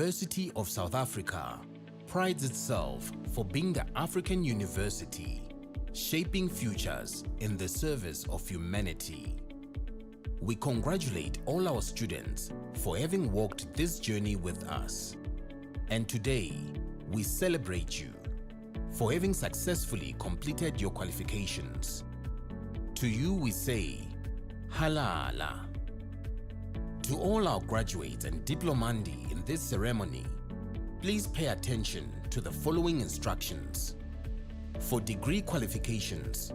University of South Africa prides itself for being the African university shaping futures in the service of humanity. We congratulate all our students for having walked this journey with us. And today, we celebrate you for having successfully completed your qualifications. To you we say, Halala. To all our graduates and diplomandi in this ceremony, please pay attention to the following instructions. For degree qualifications,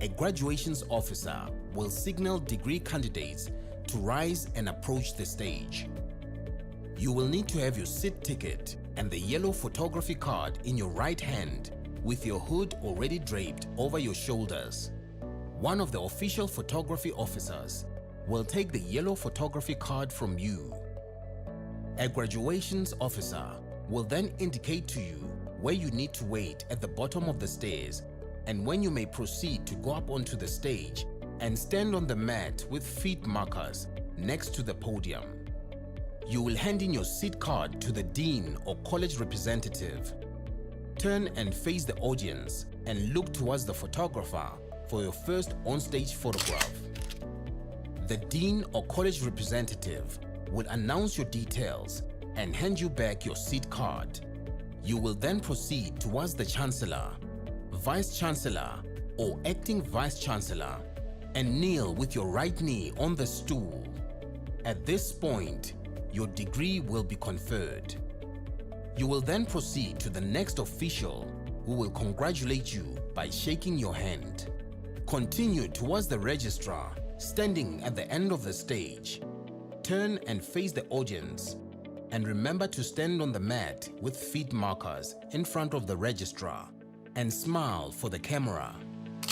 a graduations officer will signal degree candidates to rise and approach the stage. You will need to have your seat ticket and the yellow photography card in your right hand with your hood already draped over your shoulders. One of the official photography officers will take the yellow photography card from you. A graduations officer will then indicate to you where you need to wait at the bottom of the stairs and when you may proceed to go up onto the stage and stand on the mat with feet markers next to the podium. You will hand in your seat card to the dean or college representative. Turn and face the audience and look towards the photographer for your first on-stage photograph. The dean or college representative will announce your details and hand you back your seat card. You will then proceed towards the chancellor, vice chancellor or acting vice chancellor and kneel with your right knee on the stool. At this point, your degree will be conferred. You will then proceed to the next official who will congratulate you by shaking your hand. Continue towards the registrar standing at the end of the stage. Turn and face the audience and remember to stand on the mat with feet markers in front of the registrar and smile for the camera.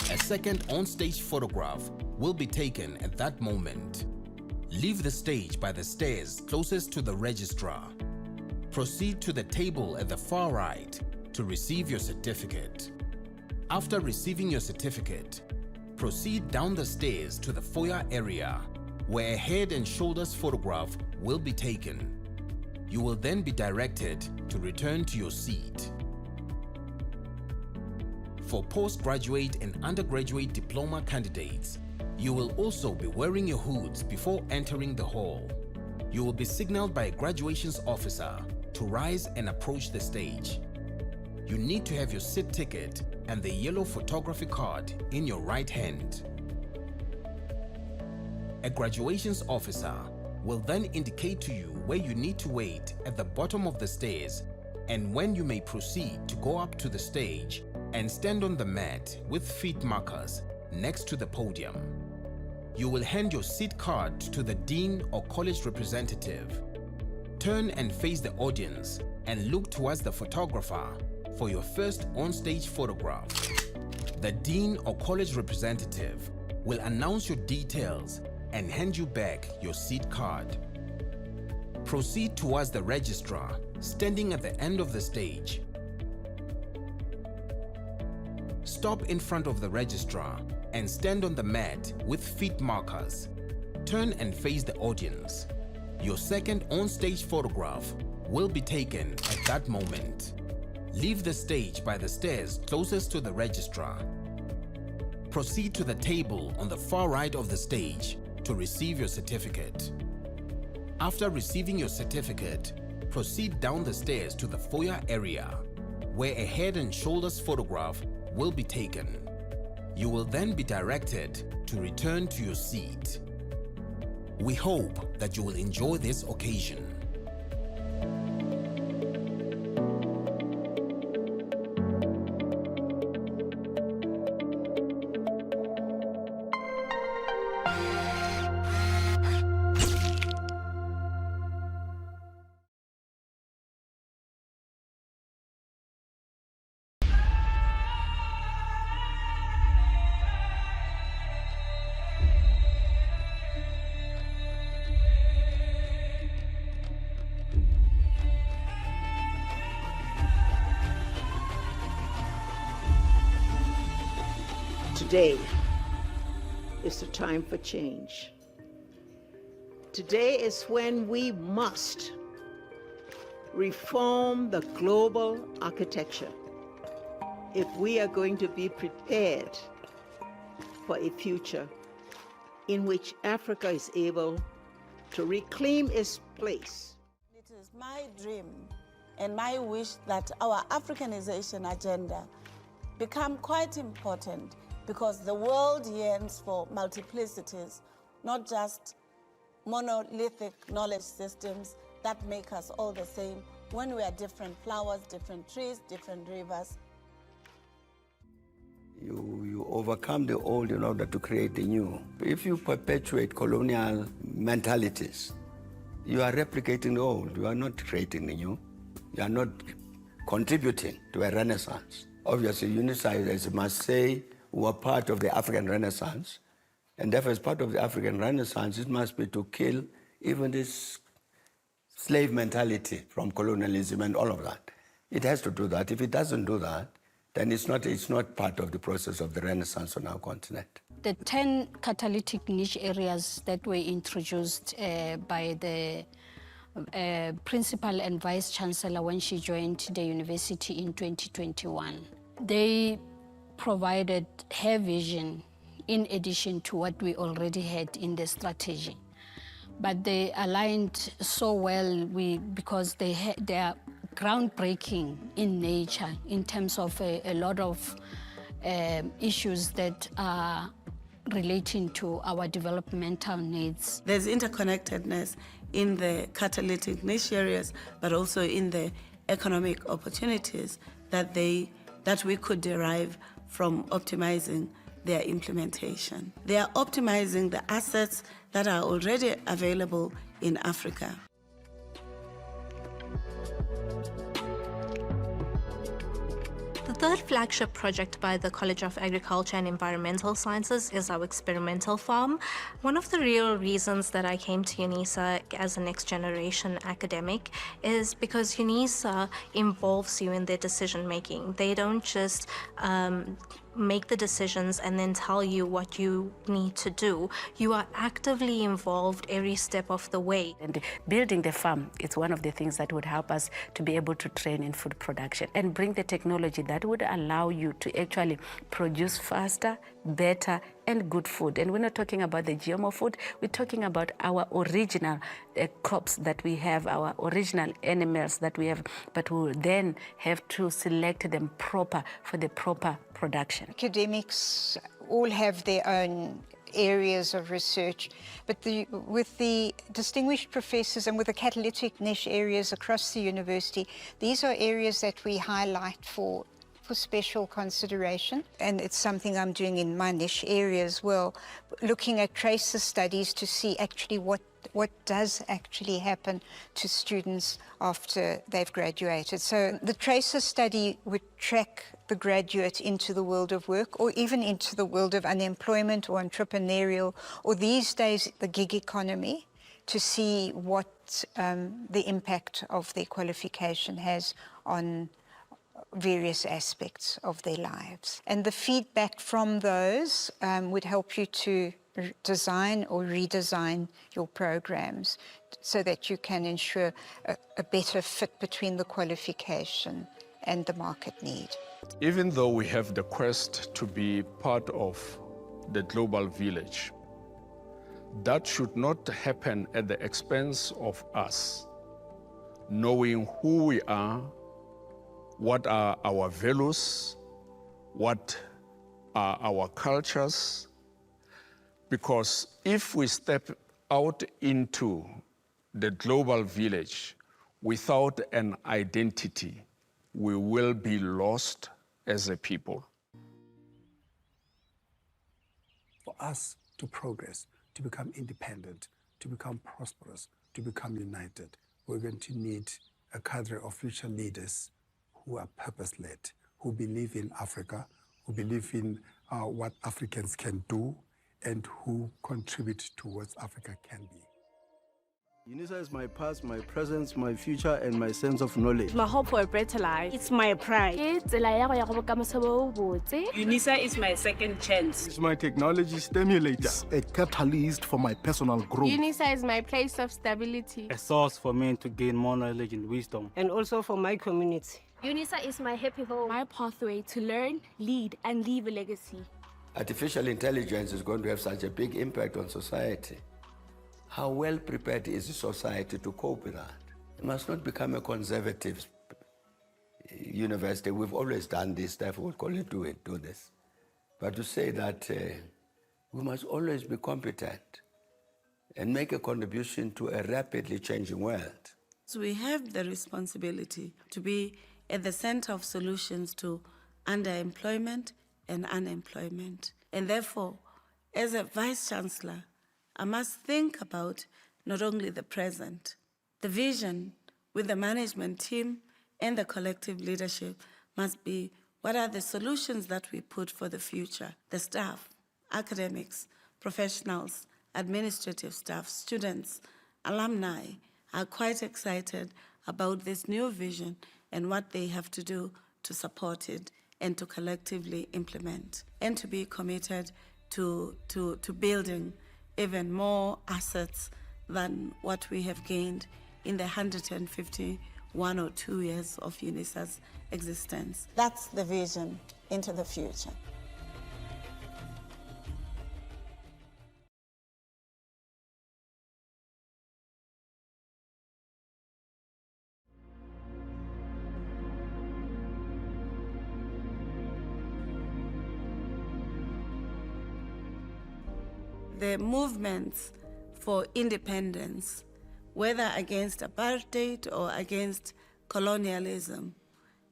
A second on-stage photograph will be taken at that moment. Leave the stage by the stairs closest to the registrar. Proceed to the table at the far right to receive your certificate. After receiving your certificate, proceed down the stairs to the foyer area where a head and shoulders photograph will be taken. You will then be directed to return to your seat. For postgraduate and undergraduate diploma candidates, you will also be wearing your hoods before entering the hall. You will be signaled by a graduations officer to rise and approach the stage. You need to have your seat ticket and the yellow photography card in your right hand. A graduations officer will then indicate to you where you need to wait at the bottom of the stairs and when you may proceed to go up to the stage and stand on the mat with feet markers next to the podium. You will hand your seat card to the dean or college representative. Turn and face the audience and look towards the photographer for your first on-stage photograph. The dean or college representative will announce your details and hand you back your seat card. Proceed towards the registrar standing at the end of the stage. Stop in front of the registrar and stand on the mat with feet markers. Turn and face the audience. Your second on-stage photograph will be taken at that moment. Leave the stage by the stairs closest to the registrar. Proceed to the table on the far right of the stage to receive your certificate. After receiving your certificate, proceed down the stairs to the foyer area where a head and shoulders photograph will be taken. You will then be directed to return to your seat. We hope that you will enjoy this occasion. Today is the time for change. Today is when we must reform the global architecture if we are going to be prepared for a future in which Africa is able to reclaim its place. It is my dream and my wish that our Africanization agenda become quite important, because the world yearns for multiplicities, not just monolithic knowledge systems that make us all the same when we are different flowers, different trees, different rivers. You overcome the old in order to create the new. If you perpetuate colonial mentalities, you are replicating the old. You are not creating the new. You are not contributing to a renaissance. Obviously, unitizers must say we are part of the African Renaissance, and therefore as part of the African Renaissance, it must be to kill even this slave mentality from colonialism and all of that. It has to do that. If it doesn't do that, then it's not part of the process of the Renaissance on our continent. The 10 catalytic niche areas that were introduced by the principal and vice chancellor when she joined the university in 2021, they provided her vision in addition to what we already had in the strategy. But they aligned so well because they are groundbreaking in nature in terms of a lot of issues that are relating to our developmental needs. There's interconnectedness in the catalytic niche areas, but also in the economic opportunities that we could derive from optimizing their implementation. They are optimizing the assets that are already available in Africa. The third flagship project by the College of Agriculture and Environmental Sciences is our experimental farm. One of the real reasons that I came to UNISA as a next generation academic is because UNISA involves you in their decision making. They don't just make the decisions and then tell you what you need to do. You are actively involved every step of the way. And building the farm is one of the things that would help us to be able to train in food production and bring the technology that would allow you to actually produce faster, better, and good food. And we're not talking about the GMO food, we're talking about our original crops that we have, our original animals that we have, but we'll then have to select them proper for the proper production. Academics all have their own areas of research, but with the distinguished professors and with the catalytic niche areas across the university, these are areas that we highlight for special consideration, and it's something I'm doing in my niche area as well, looking at tracer studies to see actually what does actually happen to students after they've graduated. So the tracer study would track the graduate into the world of work, or even into the world of unemployment or entrepreneurial, or these days the gig economy, to see what the impact of their qualification has on various aspects of their lives. And the feedback from those would help you to design or redesign your programs so that you can ensure a better fit between the qualification and the market need. Even though we have the quest to be part of the global village, that should not happen at the expense of us knowing who we are, what are our values, what are our cultures, because if we step out into the global village without an identity, we will be lost as a people. For us to progress, to become independent, to become prosperous, to become united, we're going to need a cadre of future leaders who are purpose-led, who believe in Africa, who believe in what Africans can do, and who contribute to what Africa can be. UNISA is my past, my present, my future, and my sense of knowledge. My hope for a better life. It's my pride. UNISA is my second chance. It's my technology stimulator. It's a catalyst for my personal growth. UNISA is my place of stability. A source for me to gain more knowledge and wisdom. And also for my community. UNISA is my happy home. My pathway to learn, lead, and leave a legacy. Artificial intelligence is going to have such a big impact on society. How well prepared is the society to cope with that? It must not become a conservative university. We've always done this stuff. We'll call it do this. But to say that we must always be competent and make a contribution to a rapidly changing world. So we have the responsibility to be at the center of solutions to underemployment and unemployment. And therefore, as a Vice-Chancellor, I must think about not only the present, the vision with the management team and the collective leadership must be what are the solutions that we put for the future. The staff, academics, professionals, administrative staff, students, alumni are quite excited about this new vision and what they have to do to support it and to collectively implement and to be committed to building even more assets than what we have gained in the 151 or 2 years of UNISA's existence. That's the vision into the future. The movements for independence, whether against apartheid or against colonialism,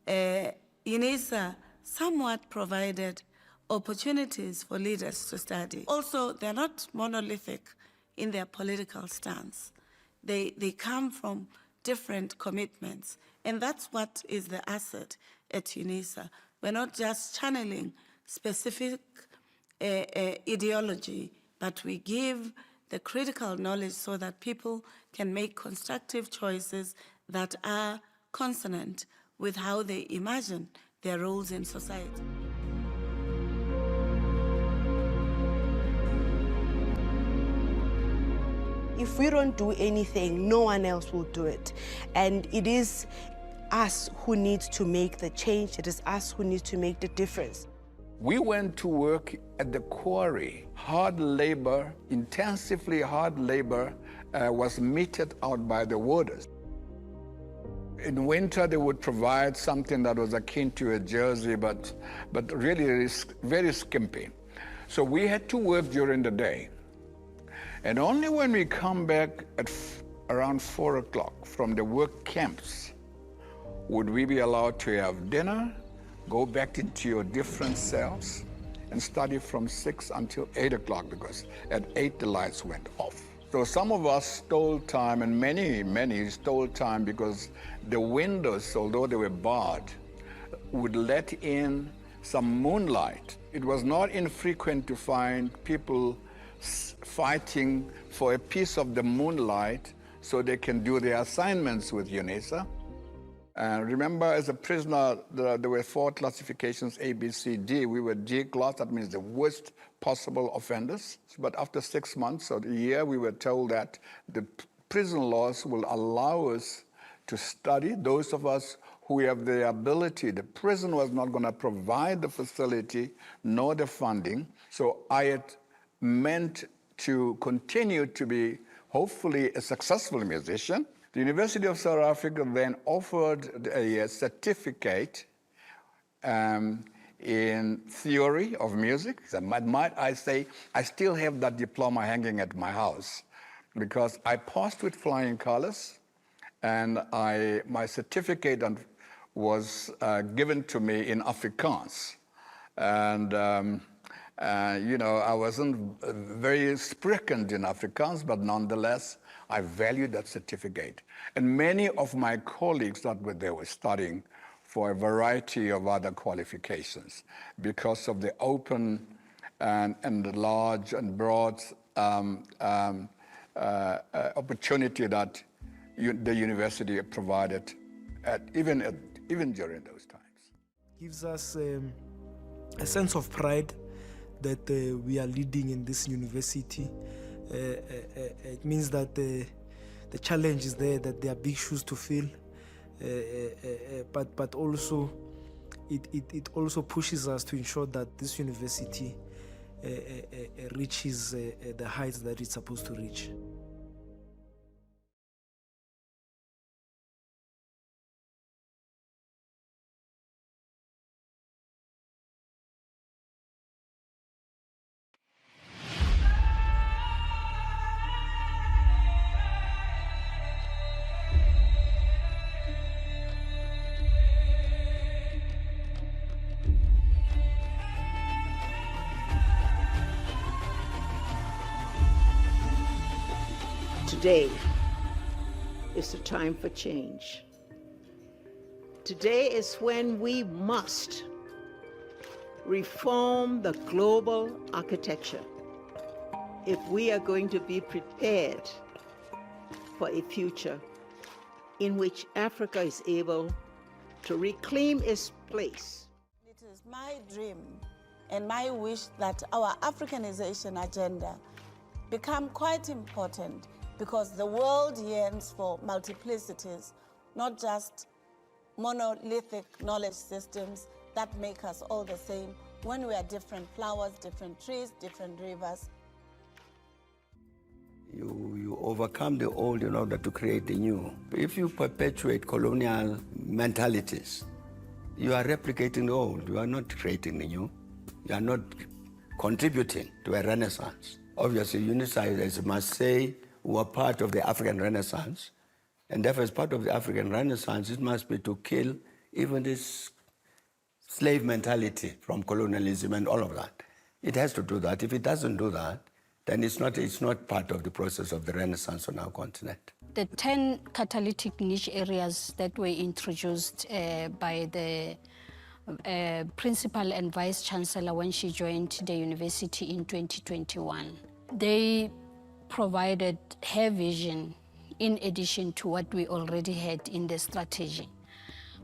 UNISA somewhat provided opportunities for leaders to study. Also, they're not monolithic in their political stance. They come from different commitments, and that's what is the asset at UNISA. We're not just channeling specific ideology, but we give the critical knowledge so that people can make constructive choices that are consonant with how they imagine their roles in society. If we don't do anything, no one else will do it. And it is us who need to make the change. It is us who need to make the difference. We went to work at the quarry. Hard labor, intensively hard labor, was meted out by the warders. In winter, they would provide something that was akin to a jersey, but really very skimpy. So we had to work during the day. And only when we come back at around 4 o'clock from the work camps would we be allowed to have dinner, go back into your different cells, and study from 6 until 8 o'clock, because at 8 the lights went off. So some of us stole time, and many stole time because the windows, although they were barred, would let in some moonlight. It was not infrequent to find people fighting for a piece of the moonlight so they can do their assignments with UNISA. Remember, as a prisoner, there were 4 classifications, A, B, C, D. We were D class, that means the worst possible offenders. But after 6 months or a year, we were told that the prison laws will allow us to study. Those of us who have the ability, the prison was not going to provide the facility nor the funding. So I had meant to continue to be, hopefully, a successful musician. The University of South Africa then offered a certificate in theory of music. So might I say, I still have that diploma hanging at my house because I passed with flying colors, and my certificate was given to me in Afrikaans. And I wasn't very sprikend in Afrikaans, but nonetheless, I valued that certificate. And many of my colleagues that were there were studying for a variety of other qualifications because of the open and large and broad opportunity that the university provided, even during those times. Gives us a sense of pride that we are leading in this university. It means that the challenge is there, that there are big shoes to fill, but also it also pushes us to ensure that this university reaches the heights that it's supposed to reach. Today is the time for change. Today is when we must reform the global architecture if we are going to be prepared for a future in which Africa is able to reclaim its place. It is my dream and my wish that our Africanization agenda become quite important, because the world yearns for multiplicities, not just monolithic knowledge systems that make us all the same when we are different flowers, different trees, different rivers. You overcome the old in order to create the new. If you perpetuate colonial mentalities, you are replicating the old. You are not creating the new. You are not contributing to a renaissance. Obviously, unitizers must say, who are part of the African Renaissance, and therefore as part of the African Renaissance, it must be to kill even this slave mentality from colonialism and all of that. It has to do that. If it doesn't do that, then it's not part of the process of the Renaissance on our continent. The 10 catalytic niche areas that were introduced by the principal and vice chancellor when she joined the university in 2021, they provided her vision in addition to what we already had in the strategy.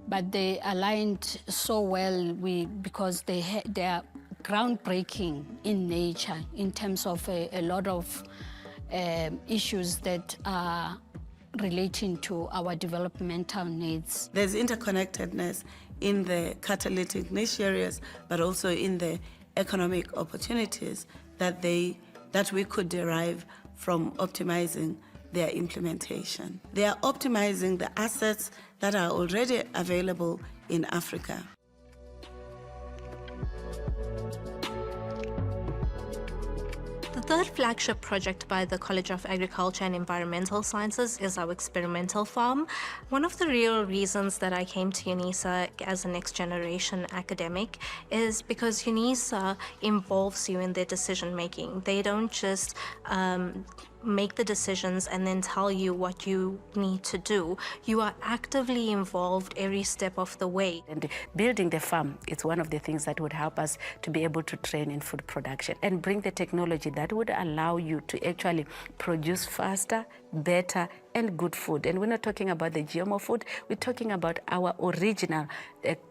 But they aligned so well because they are groundbreaking in nature in terms of a lot of issues that are relating to our developmental needs. There's interconnectedness in the catalytic niche areas, but also in the economic opportunities that we could derive from optimizing their implementation. They are optimizing the assets that are already available in Africa. The third flagship project by the College of Agriculture and Environmental Sciences is our experimental farm. One of the real reasons that I came to UNISA as a next generation academic is because UNISA involves you in their decision making. They don't just make the decisions and then tell you what you need to do. You are actively involved every step of the way. And building the farm, it's one of the things that would help us to be able to train in food production and bring the technology that would allow you to actually produce faster, better, and good food. And we're not talking about the GMO food, we're talking about our original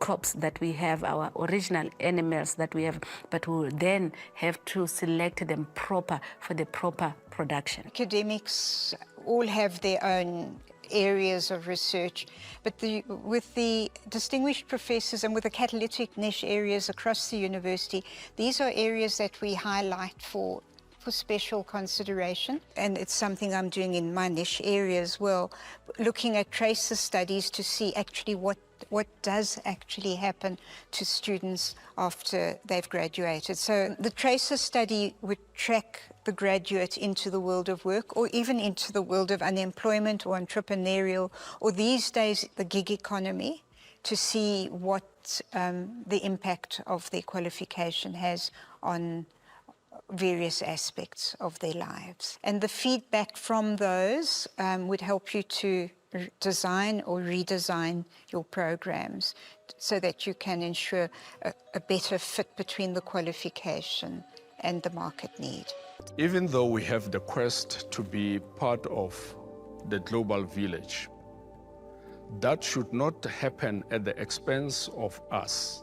crops that we have, our original animals that we have, but we will then have to select them proper for the proper production. Academics all have their own areas of research, but with the distinguished professors and with the catalytic niche areas across the university, these are areas that we highlight for special consideration, and it's something I'm doing in my niche area as well, looking at tracer studies to see actually what does actually happen to students after they've graduated. So the tracer study would track the graduate into the world of work, or even into the world of unemployment or entrepreneurial, or these days the gig economy, to see what the impact of their qualification has on various aspects of their lives. And the feedback from those would help you to design or redesign your programs so that you can ensure a better fit between the qualification and the market need. Even though we have the quest to be part of the global village, that should not happen at the expense of us.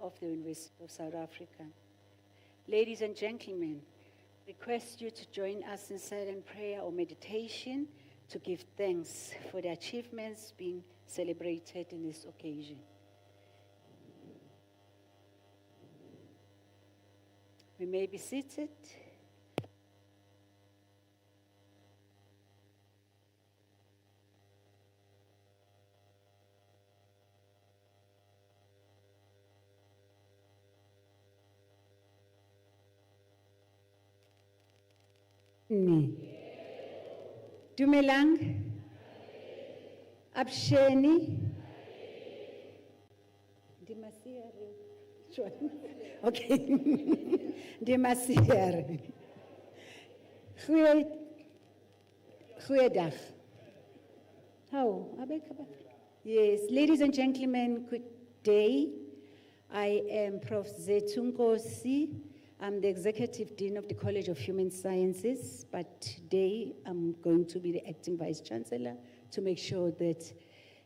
Of the University of South Africa. Ladies and gentlemen, request you to join us in silent prayer or meditation to give thanks for the achievements being celebrated in this occasion. We may be seated. Dumelang, Absheni, okay, Dimasier, Goeiedag. How? Yes, ladies and gentlemen, good day. I am Prof. Zetunkosi. I'm the Executive Dean of the College of Human Sciences, but today I'm going to be the Acting Vice Chancellor to make sure that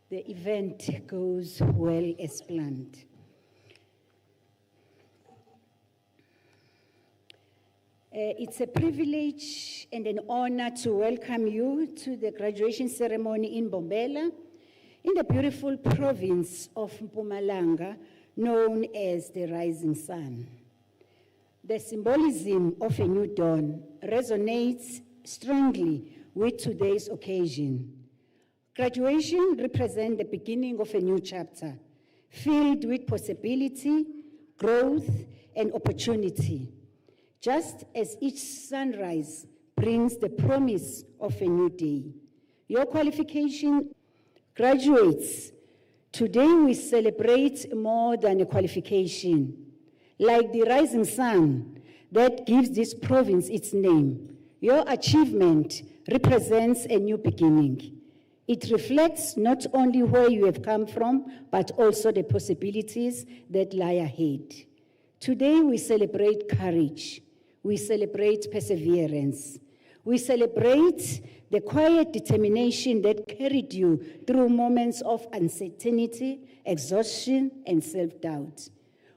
the event goes well as planned. It's a privilege and an honor to welcome you to the graduation ceremony in Mbombela, in the beautiful province of Mpumalanga, known as the Rising Sun. The symbolism of a new dawn resonates strongly with today's occasion. Graduation represents the beginning of a new chapter, filled with possibility, growth, and opportunity. Just as each sunrise brings the promise of a new day. Your qualification, graduates, today we celebrate more than a qualification. Like the rising sun that gives this province its name, your achievement represents a new beginning. It reflects not only where you have come from, but also the possibilities that lie ahead. Today we celebrate courage, we celebrate perseverance, we celebrate the quiet determination that carried you through moments of uncertainty, exhaustion, and self-doubt.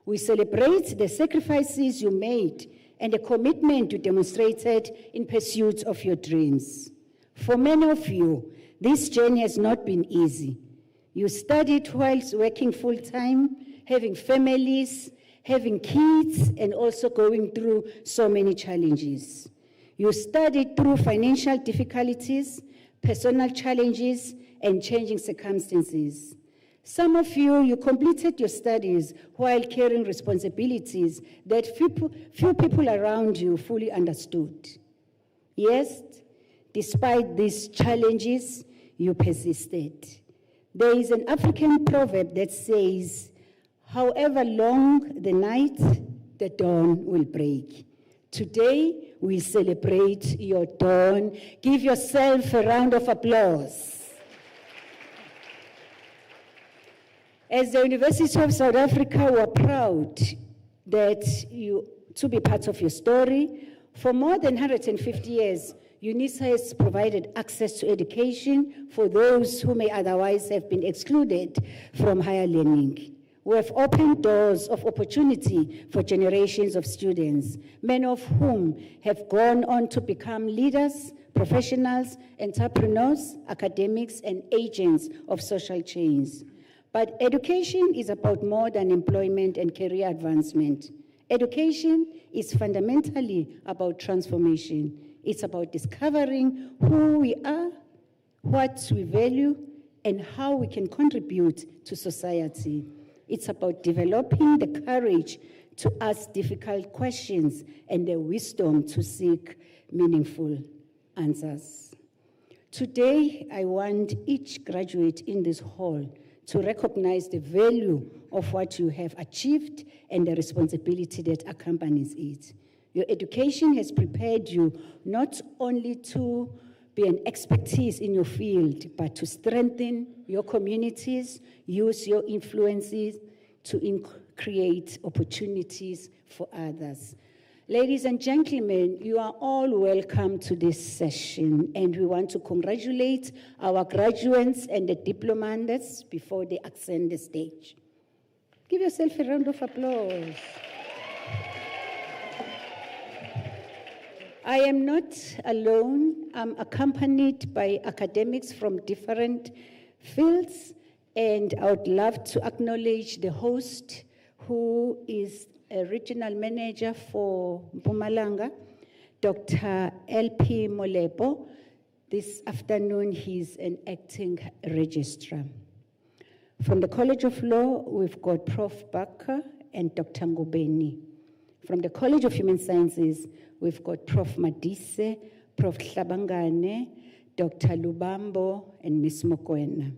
We celebrate the sacrifices you made and the commitment you demonstrated in pursuit of your dreams. For many of you, this journey has not been easy. You studied whilst working full-time, having families, having kids, and also going through so many challenges. You studied through financial difficulties, personal challenges, and changing circumstances. Some of you completed your studies while carrying responsibilities that few people around you fully understood. Yes, despite these challenges, you persisted. There is an African proverb that says, however long the night, the dawn will break. Today, we celebrate your dawn. Give yourself a round of applause. As the University of South Africa, we're proud to be part of your story. For more than 150 years, UNISA has provided access to education for those who may otherwise have been excluded from higher learning. We have opened doors of opportunity for generations of students, many of whom have gone on to become leaders, professionals, entrepreneurs, academics, and agents of social change. But education is about more than employment and career advancement. Education is fundamentally about transformation. It's about discovering who we are, what we value, and how we can contribute to society. It's about developing the courage to ask difficult questions and the wisdom to seek meaningful answers. Today, I want each graduate in this hall to recognize the value of what you have achieved and the responsibility that accompanies it. Your education has prepared you not only to be an expertise in your field, but to strengthen your communities, use your influences to create opportunities for others. Ladies and gentlemen, you are all welcome to this session, and we want to congratulate our graduates and the diplomands before they ascend the stage. Give yourself a round of applause. I am not alone. I'm accompanied by academics from different fields, and I would love to acknowledge the host, who is a regional manager for Mpumalanga, Dr. LP Molepo. This afternoon, he's an acting registrar. From the College of Law, we've got Prof. Bakker and Dr. Ngobeni. From the College of Human Sciences, we've got Prof. Madise, Prof. Hlabangane, Dr. Lubambo, and Ms. Mokoena.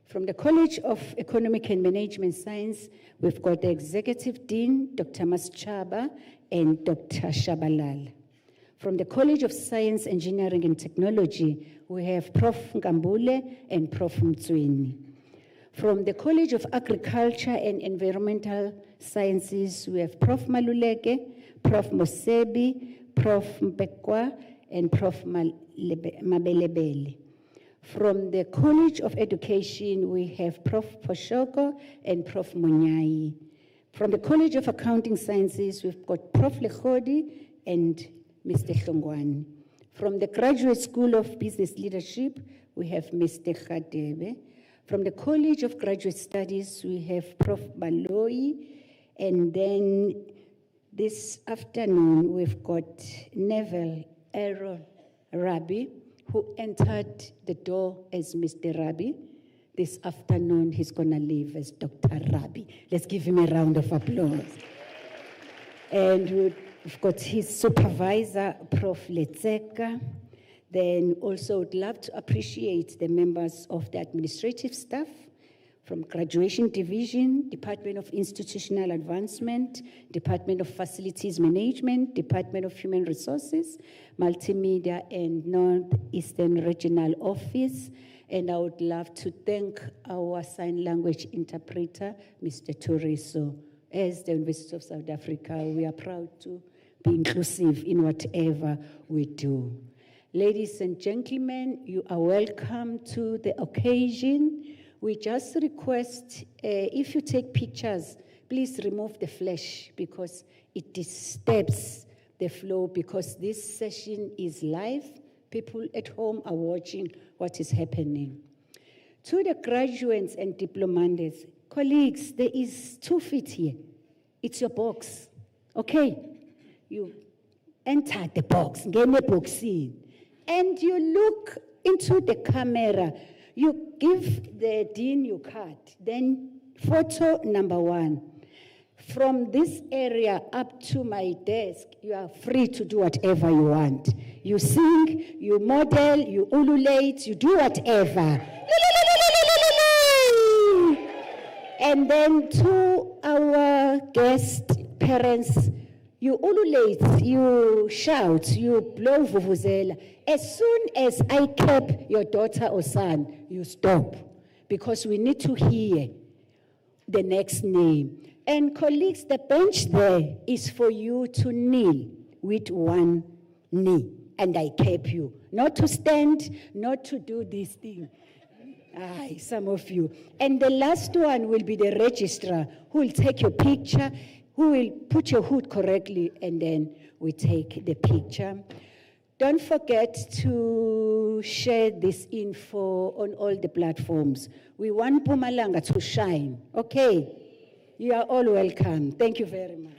From the College of Economic and Management Science, we've got the Executive Dean, Dr. Maschaba, and Dr. Shabalal. From the College of Science, Engineering and Technology, we have Prof. Nkambule and Prof. Mtsweni. From the College of Agriculture and Environmental Sciences, we have Prof. Maluleke, Prof. Mosebi, Prof. Mpekwa, and Prof. Mabelebele. From the College of Education, we have Prof. Poshoko and Prof. Munyai. From the College of Accounting Sciences, we've got Prof. Lechodi and Mr. Hlongwane. From the Graduate School of Business Leadership, we have Mr. Khadebe. From the College of Graduate Studies, we have Prof. Baloi. And then this afternoon, we've got Neville Aaron Rabi, who entered the door as Mr. Rabi. This afternoon, he's gonna leave as Dr. Rabi. Let's give him a round of applause. And we've got his supervisor, Prof. Letseka. Then also would love to appreciate the members of the administrative staff from Graduation Division, Department of Institutional Advancement, Department of Facilities Management, Department of Human Resources, Multimedia, and Northeastern Regional Office. And I would love to thank our sign language interpreter, Mr. Turiso. As the University of South Africa, we are proud to be inclusive in whatever we do. Ladies and gentlemen, you are welcome to the occasion. We just request, if you take pictures, please remove the flash because it disturbs the flow, because this session is live. People at home are watching what is happening. To the graduates and diplomands, colleagues, there is 2 feet here. It's your box. Okay? You enter the box, ngene boxing, and you look into the camera. You give the dean your card. Then photo number 1. From this area up to my desk, you are free to do whatever you want. You sing, you model, you ululate, you do whatever. And then to our guest parents, you ululate, you shout, you blow vuvuzela. As soon as I cap your daughter or son, you stop, because we need to hear the next name. And colleagues, the bench there is for you to kneel with one knee, and I cap you. Not to stand, not to do this thing. Aye, some of you. And the last one will be the registrar, who will take your picture, who will put your hood correctly, and then we take the picture. Don't forget to share this info on all the platforms. We want Mpumalanga to shine, okay? You are all welcome. Thank you very much.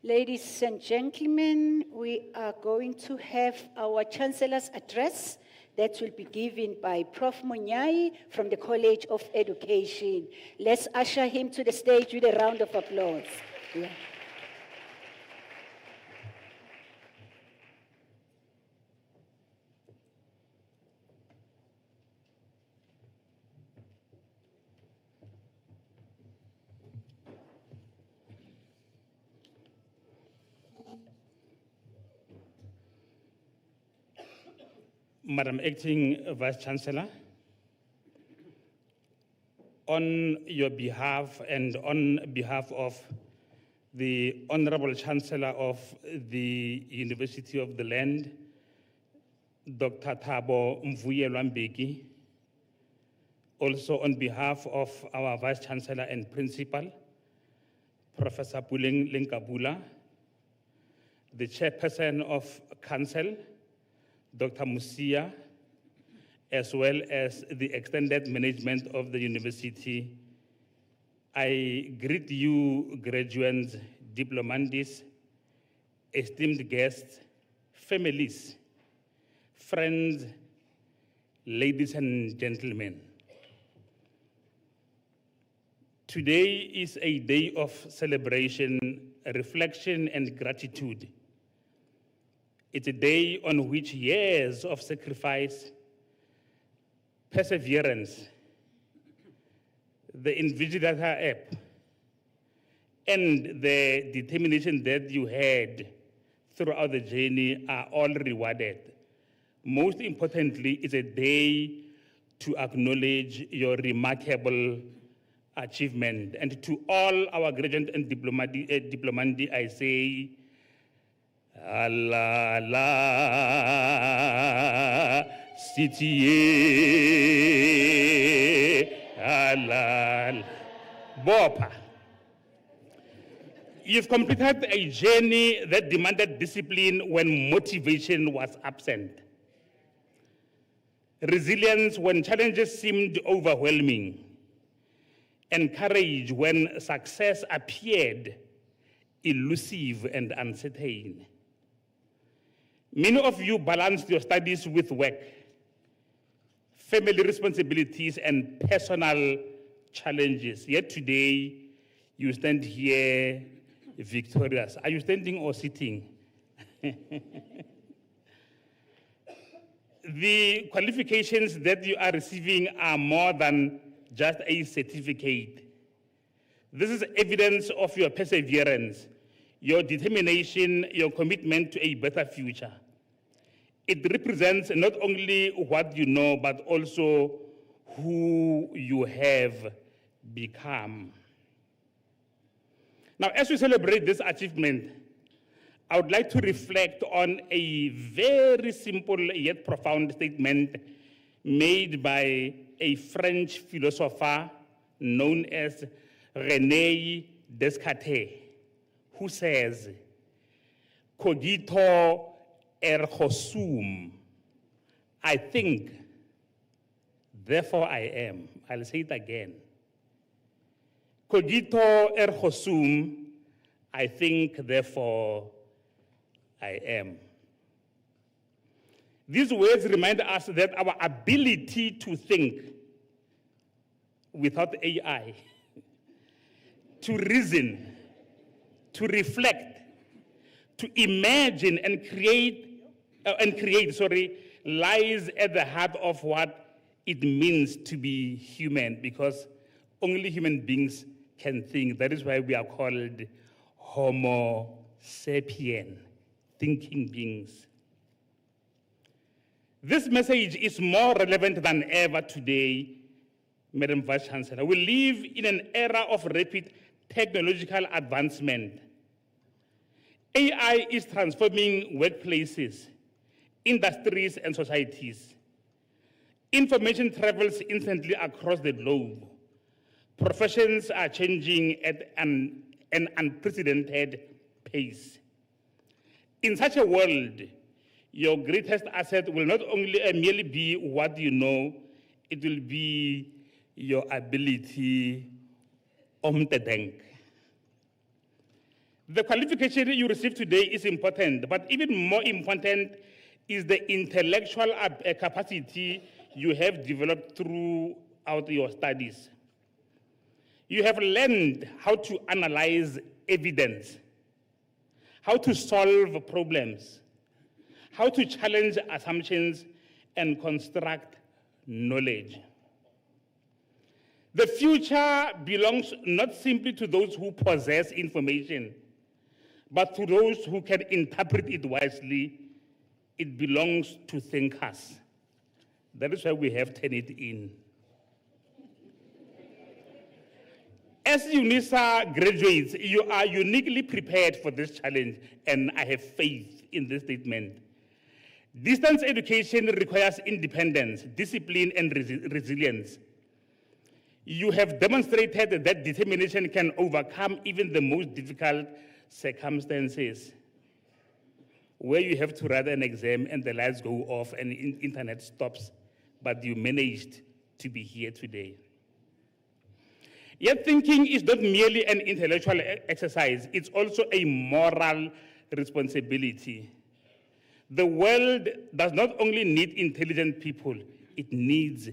Ladies and gentlemen, we are going to have our Chancellor's address that will be given by Prof. Munyai from the College of Education. Let's usher him to the stage with a round of applause. Yeah. Madam Acting Vice Chancellor, on your behalf and on behalf of the Honorable Chancellor of the University of the Land, Dr. Thabo Mvuyelwa-Mbeki, also on behalf of our Vice Chancellor and Principal, Professor Puleng Lenkabula, the Chairperson of Council, Dr. Musia, as well as the extended management of the university, I greet you, graduates, diplomandos, esteemed guests, families, friends, ladies and gentlemen. Today is a day of celebration, reflection, and gratitude. It's a day on which years of sacrifice, perseverance, the Invigilator app, and the determination that you had throughout the journey are all rewarded. Most importantly, it's a day to acknowledge your remarkable achievement. And to all our graduates and diplomandi, I say, Allah, la, city, Allah, Bopa. You've completed a journey that demanded discipline when motivation was absent, resilience when challenges seemed overwhelming, and courage when success appeared elusive and uncertain. Many of you balanced your studies with work, family responsibilities, and personal challenges. Yet today, you stand here victorious. Are you standing or sitting? The qualifications that you are receiving are more than just a certificate. This is evidence of your perseverance, your determination, your commitment to a better future. It represents not only what you know, but also who you have become. Now, as we celebrate this achievement, I would like to reflect on a very simple yet profound statement made by a French philosopher known as René Descartes, who says, cogito ergo sum. I think, therefore I am. I'll say it again. Cogito ergo sum. I think, therefore I am. These words remind us that our ability to think without AI, to reason, to reflect, to imagine and create, lies at the heart of what it means to be human, because only human beings can think. That is why we are called Homo sapien, thinking beings. This message is more relevant than ever today, Madam Vice Chancellor. We live in an era of rapid technological advancement. AI is transforming workplaces, industries, and societies. Information travels instantly across the globe. Professions are changing at an unprecedented pace. In such a world, your greatest asset will not only merely be what you know, it will be your ability om te denk. The qualification you receive today is important, but even more important is the intellectual capacity you have developed throughout your studies. You have learned how to analyze evidence, how to solve problems, how to challenge assumptions and construct knowledge. The future belongs not simply to those who possess information, but to those who can interpret it wisely. It belongs to thinkers. That is why we have turned it in. As UNISA graduates, you are uniquely prepared for this challenge, and I have faith in this statement. Distance education requires independence, discipline, and resilience. You have demonstrated that determination can overcome even the most difficult circumstances, where you have to write an exam and the lights go off and the internet stops, but you managed to be here today. Yet thinking is not merely an intellectual exercise, it's also a moral responsibility. The world does not only need intelligent people, it needs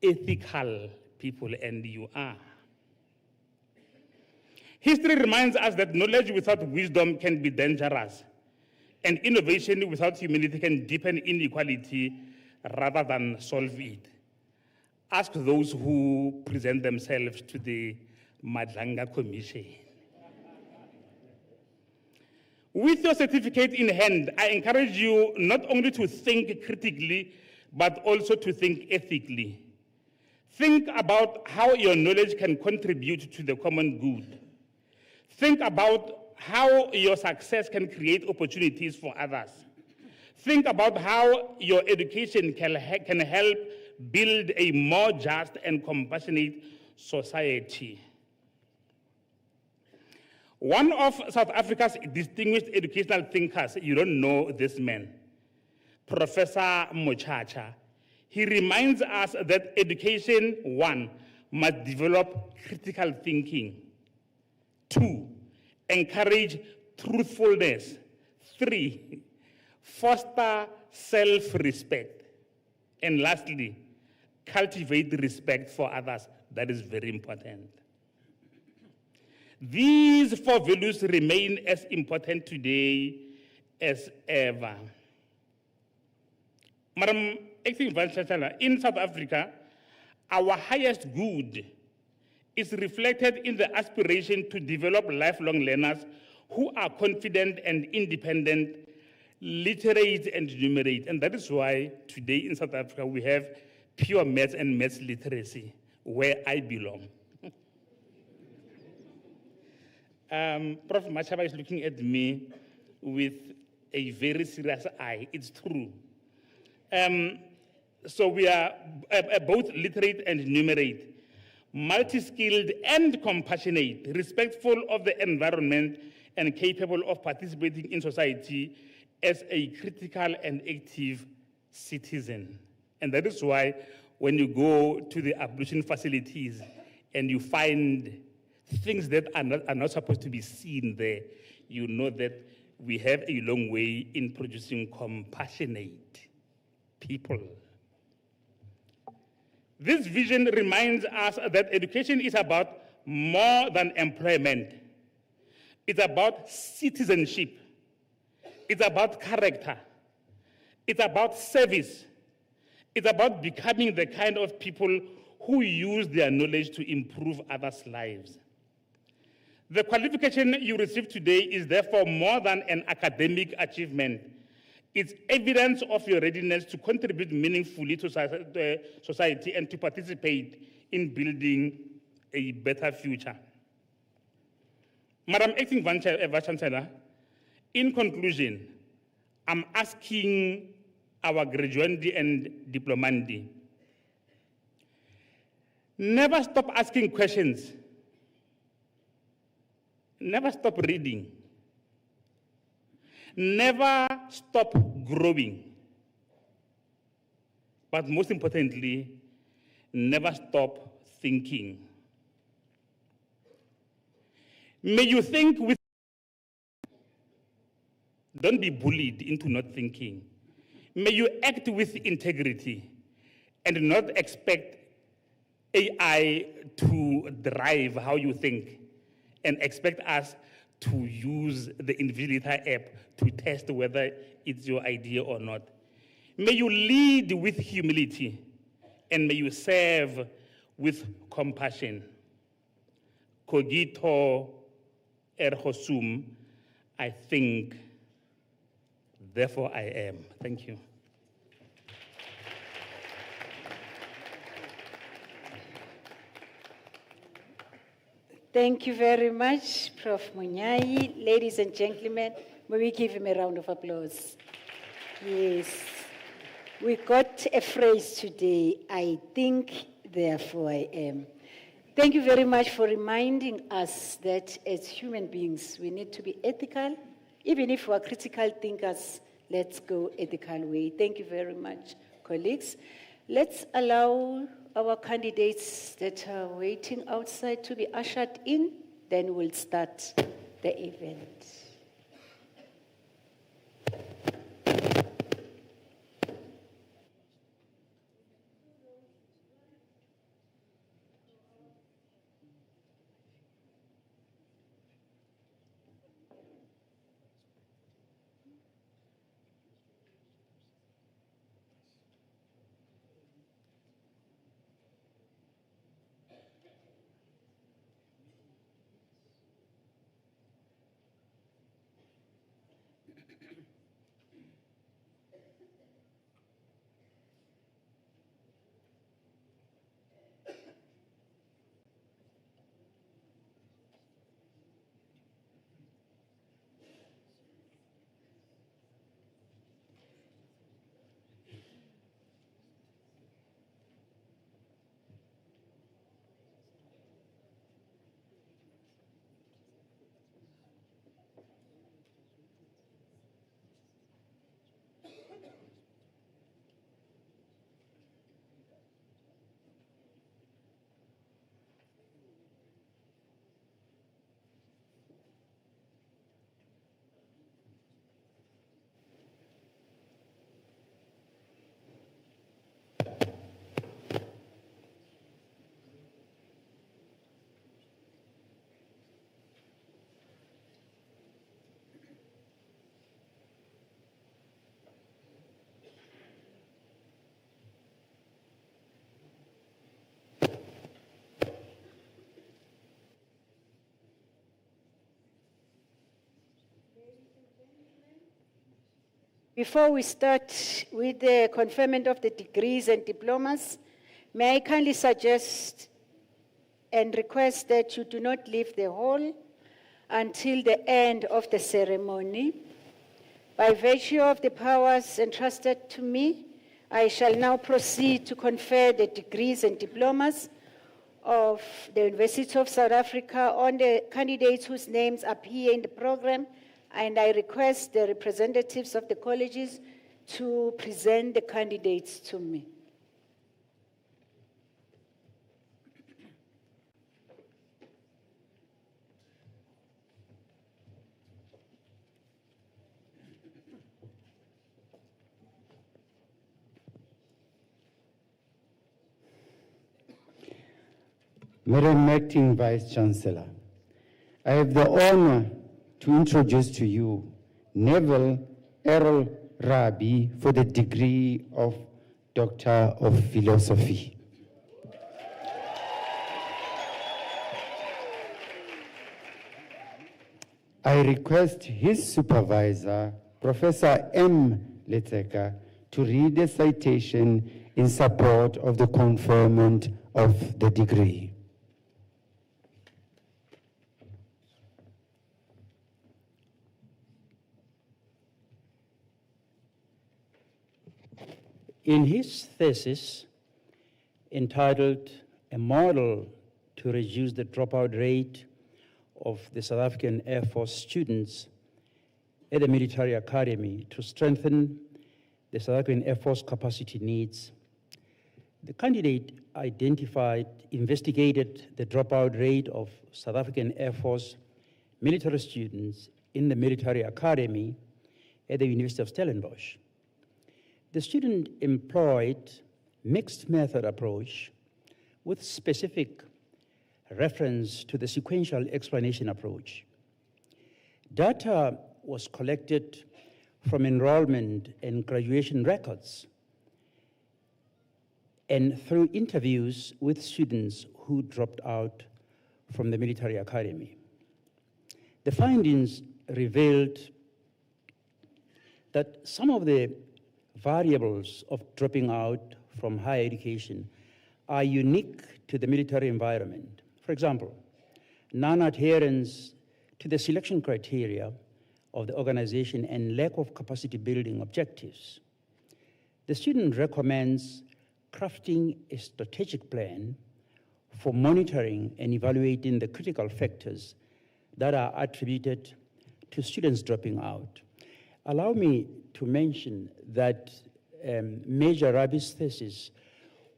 ethical people, and you are. History reminds us that knowledge without wisdom can be dangerous, and innovation without humility can deepen inequality rather than solve it. Ask those who present themselves to the Madlanga Commission. With your certificate in hand, I encourage you not only to think critically, but also to think ethically. Think about how your knowledge can contribute to the common good. Think about how your success can create opportunities for others. Think about how your education can help build a more just and compassionate society. One of South Africa's distinguished educational thinkers, you don't know this man, Professor Mochacha, he reminds us that education, 1, must develop critical thinking. 2, encourage truthfulness. 3, foster self-respect. And lastly, cultivate respect for others. That is very important. These 4 values remain as important today as ever. Madam Acting Vice Chancellor, in South Africa, our highest good is reflected in the aspiration to develop lifelong learners who are confident and independent, literate and numerate. And that is why today in South Africa we have pure maths and maths literacy, where I belong. Prof. Machaba is looking at me with a very serious eye. It's true. So we are both literate and numerate, multi-skilled and compassionate, respectful of the environment and capable of participating in society as a critical and active citizen. And that is why when you go to the ablution facilities and you find things that are not supposed to be seen there, you know that we have a long way in producing compassionate people. This vision reminds us that education is about more than employment. It's about citizenship. It's about character. It's about service. It's about becoming the kind of people who use their knowledge to improve others' lives. The qualification you receive today is therefore more than an academic achievement. It's evidence of your readiness to contribute meaningfully to society and to participate in building a better future. Madam Acting Vice Chancellor, in conclusion, I'm asking our graduandi and diplomandi, never stop asking questions. Never stop reading. Never stop growing. But most importantly, never stop thinking. May you think with, don't be bullied into not thinking. May you act with integrity and not expect AI to drive how you think, and expect us to use the Invigilator app to test whether it's your idea or not. May you lead with humility, and may you serve with compassion. Cogito ergo sum, I think, therefore I am. Thank you. Thank you very much, Prof. Munyai. Ladies and gentlemen, may we give him a round of applause. Yes, we got a phrase today, I think, therefore I am. Thank you very much for reminding us that as human beings, we need to be ethical. Even if we are critical thinkers, let's go ethical way. Thank you very much, colleagues. Let's allow our candidates that are waiting outside to be ushered in, then we'll start the event. Before we start with the conferment of the degrees and diplomas, may I kindly suggest and request that you do not leave the hall until the end of the ceremony. By virtue of the powers entrusted to me, I shall now proceed to confer the degrees and diplomas of the University of South Africa on the candidates whose names appear in the program, and I request the representatives of the colleges to present the candidates to me. Madam Acting Vice Chancellor, I have the honor to introduce to you Neville Errol Rabi for the degree of Doctor of Philosophy. I request his supervisor, Professor M. Leteka, to read a citation in support of the conferment of the degree. In his thesis, entitled "A Model to Reduce the Dropout Rate of the South African Air Force Students at the Military Academy to Strengthen the South African Air Force Capacity Needs," the candidate investigated the dropout rate of South African Air Force military students in the Military Academy at the University of Stellenbosch. The student employed mixed method approach with specific reference to the sequential explanation approach. Data was collected from enrollment and graduation records and through interviews with students who dropped out from the military academy. The findings revealed that some of the variables of dropping out from higher education are unique to the military environment. For example, non-adherence to the selection criteria of the organization and lack of capacity building objectives. The student recommends crafting a strategic plan for monitoring and evaluating the critical factors that are attributed to students dropping out. Allow me to mention that Major Rabi's thesis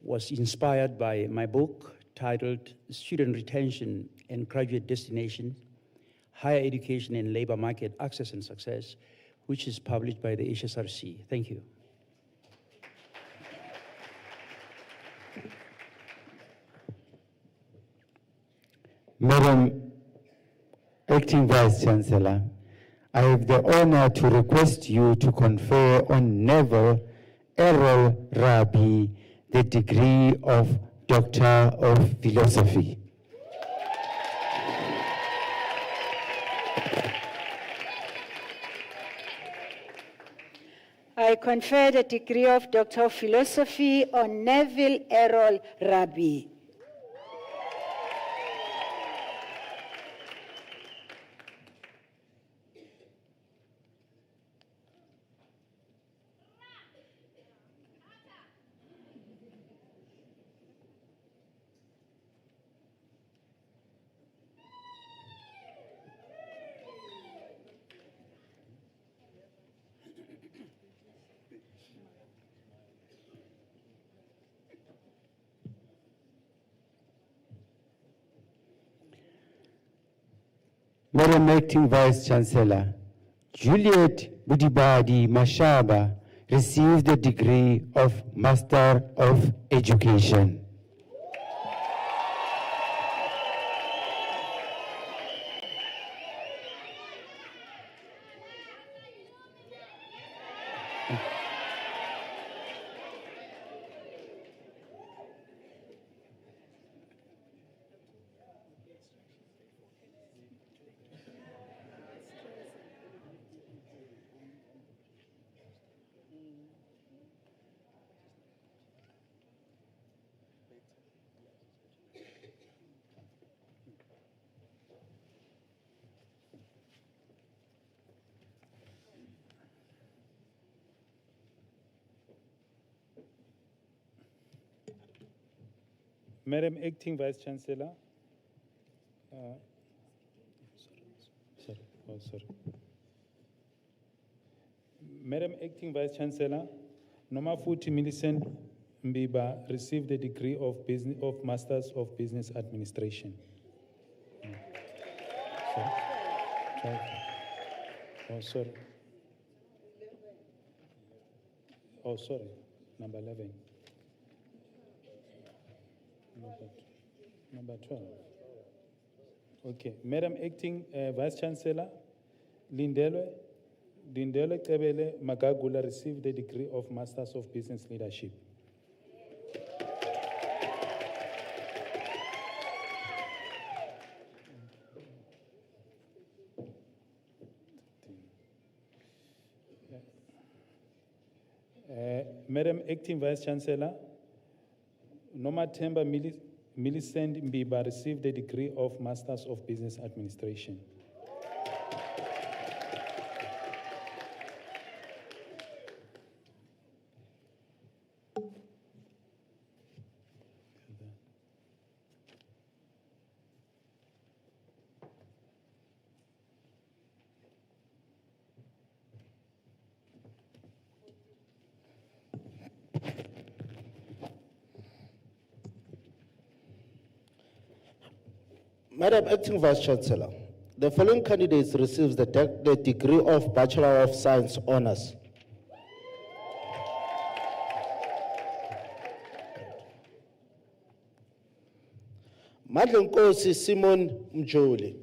was inspired by my book titled Student Retention and Graduate Destination, Higher Education and Labor Market Access and Success, which is published by the HSRC. Thank you. Madam Acting Vice Chancellor, I have the honor to request you to confer on Neville Errol Rabi the degree of Doctor of Philosophy. I confer the degree of Doctor of Philosophy on Neville Errol Rabi. Madam Acting Vice Chancellor, Juliet Budibadi Mashaba received the degree of Master of Education. Madam Acting Vice Chancellor, Madam Acting Vice Chancellor, Nomafuti Millicent Mbiba received the degree of Masters of Business Administration. Sorry. Oh, sorry. Number 11. Number 12. Okay. Madam Acting Vice Chancellor, Lindelwe Kebele Magagula received the degree of Masters of Business Leadership. Madam Acting Vice Chancellor, Nomathemba Millicent Mbiba received the degree of Masters of Business Administration. Madam Acting Vice Chancellor, the following candidates receives the degree of Bachelor of Science Honours. Madlenkosi Simon Mjoli.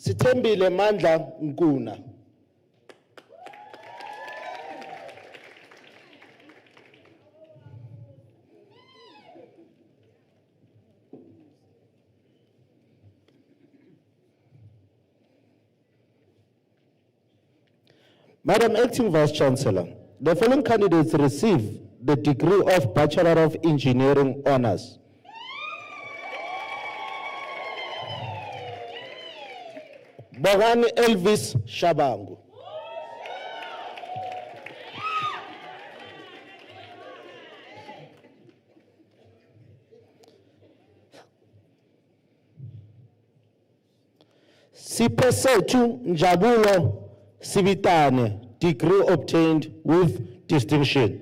Sithembile Mandla Nkuna. Madam Acting Vice Chancellor, the following candidates receive the degree of Bachelor of Engineering Honours. Bogani Elvis Shabangu. Sipesetu Njabulo Sibitane, degree obtained with distinction.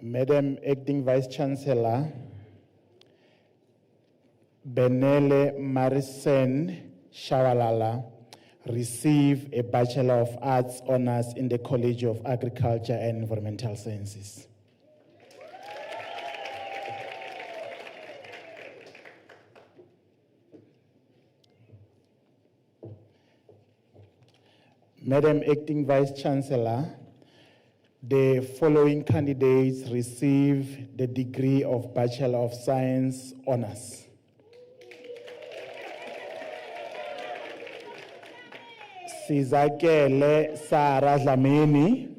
Madam Acting Vice Chancellor, Benele Marisen Shawalala receive a Bachelor of Arts Honours in the College of Agriculture and Environmental Sciences. Madam Acting Vice Chancellor, the following candidates receive the degree of Bachelor of Science Honours. Sizakele Sarah Dlamini.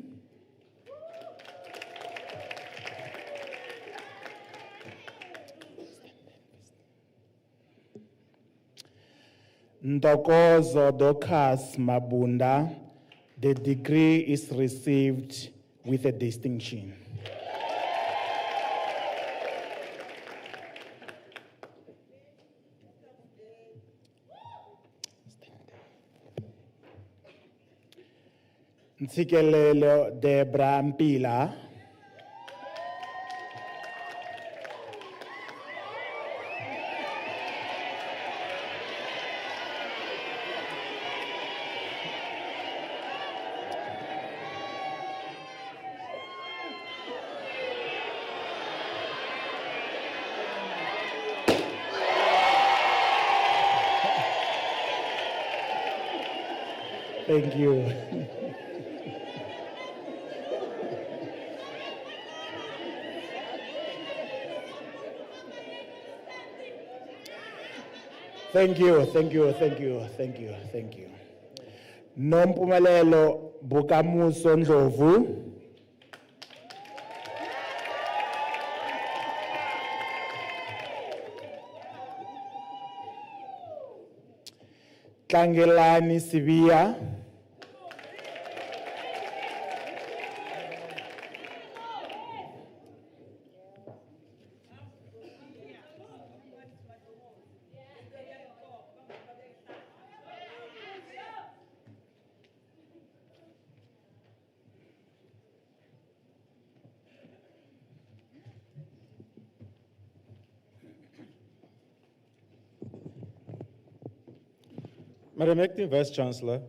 Ntokozo Dokas Mabunda, the degree is received with a distinction. Ntsikelelo Debra Mpila. Thank you. Thank you, thank you, thank you, thank you, thank you. Nompumelelo Bukamuso Ndlovu. Tlangelani Sibia. Madam Acting Vice Chancellor,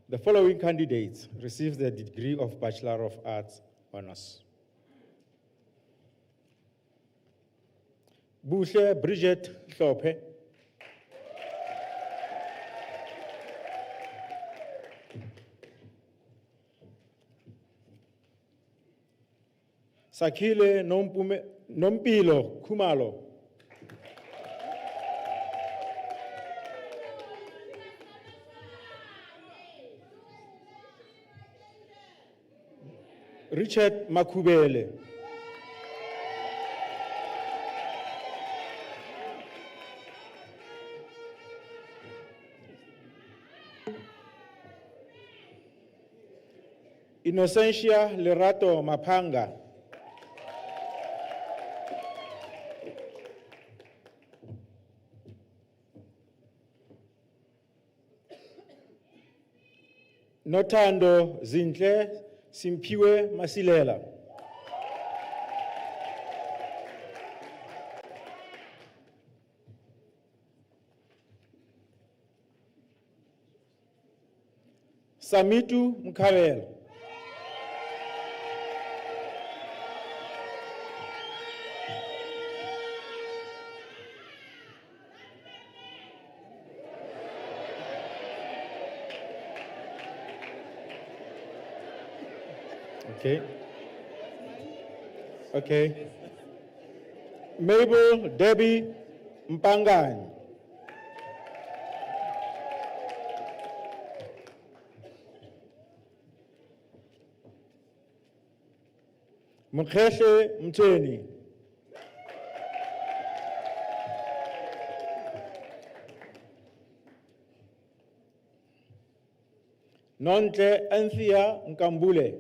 the following candidates received the degree of Bachelor of Arts Honours. Buhle Bridget Hlophe. Sakile Nompilo Kumalo. Richard Makubele. Innocentia Lerato Mapanga. Notando Zintle Simpiwe Masilela. Samitu Mkawel. Okay. Okay. Mabel Debbie Mpangan. Mkhehle Mtweni. Nontle Anthea Nkambule.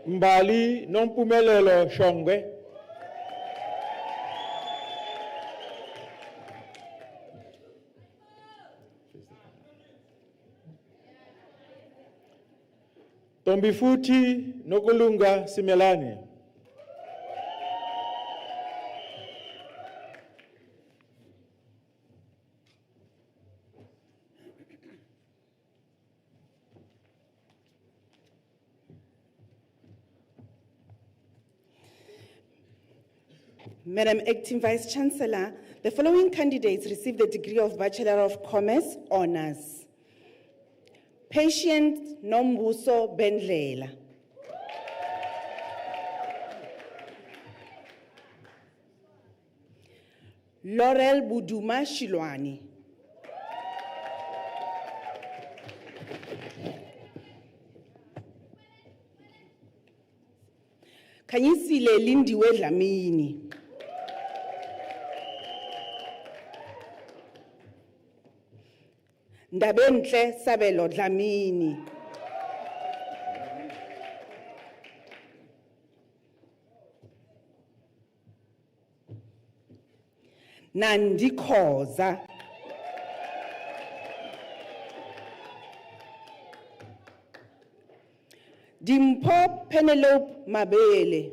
Mbali Nompumelelo Shongwe. Tombifuthi Nokulunga Simelane. Madam Acting Vice Chancellor, the following candidates received the degree of Bachelor of Commerce Honours. Patient Nombuso Bendlela. Laurel Buduma Shilwani. Kanyisile Lindiwe Dlamini. Ndabentle Sabelo Dlamini. Nandikhoza. Dimpho Penelope Mabele.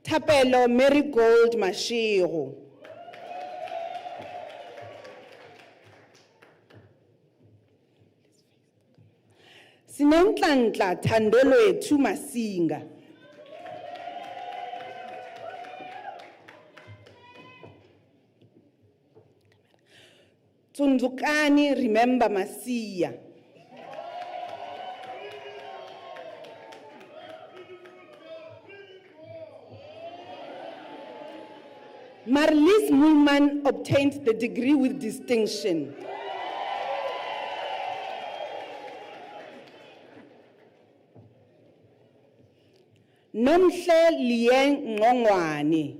Thapelo Marigold Mashiro. Sinenhlanhla Thandolwethu Masinga. Tsundzukani Remember Masiya. Marlies Mulman obtained the degree with distinction. Nomhle Lieng Ngongwane.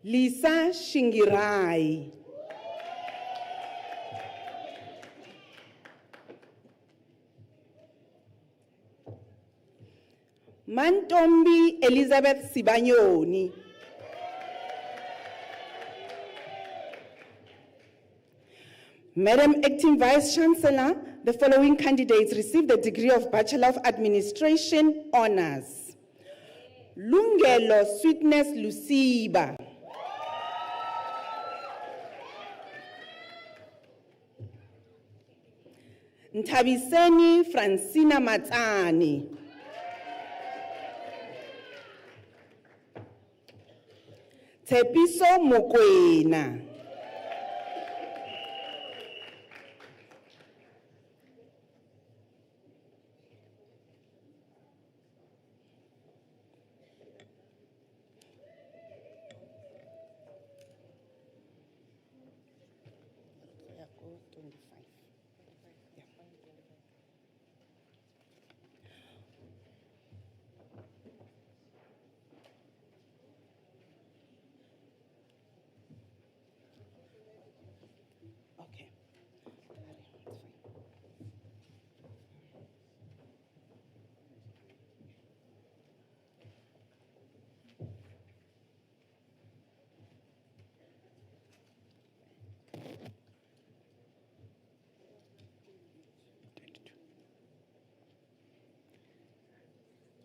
Lisa Shingirai. Mantombi Elizabeth Sibanyoni. Madam Acting Vice Chancellor, the following candidates received the degree of Bachelor of Administration Honours. Lungelo Sweetness Lusiba. Ntabiseni Francina Matsani. Tepiso Mokwena.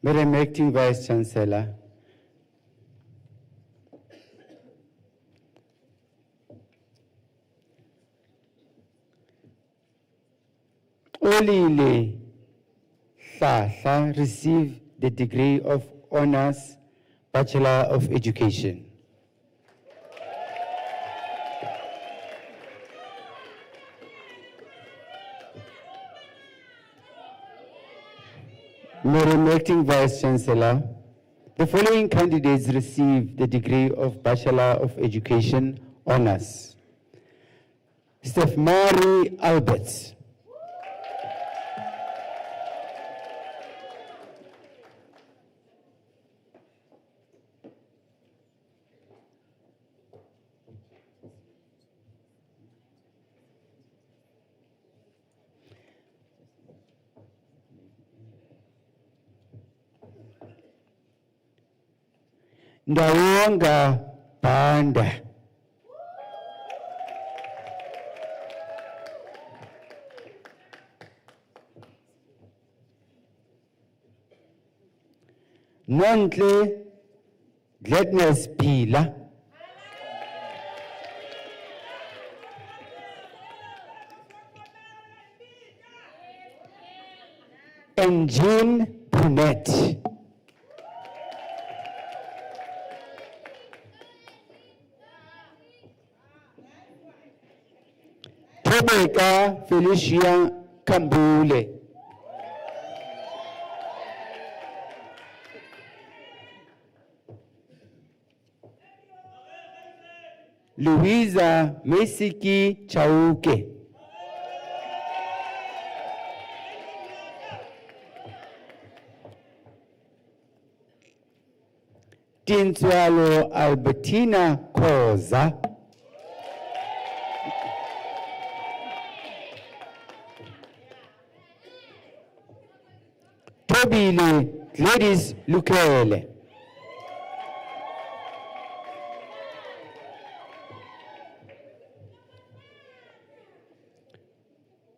Madam Acting Vice Chancellor, Olile Hlahla received the degree of Honours Bachelor of Education. Madam Acting Vice Chancellor, the following candidates received the degree of Bachelor of Education Honours. Steph Mary Albert. Ndawonga Banda. Nontle Gladness Pila. And Jean Brunette. Rebecca Felicia Kambule. Louisa Mesiki Chauke. Tintswalo Albertina Khoza. Tobile Gladys Lukele.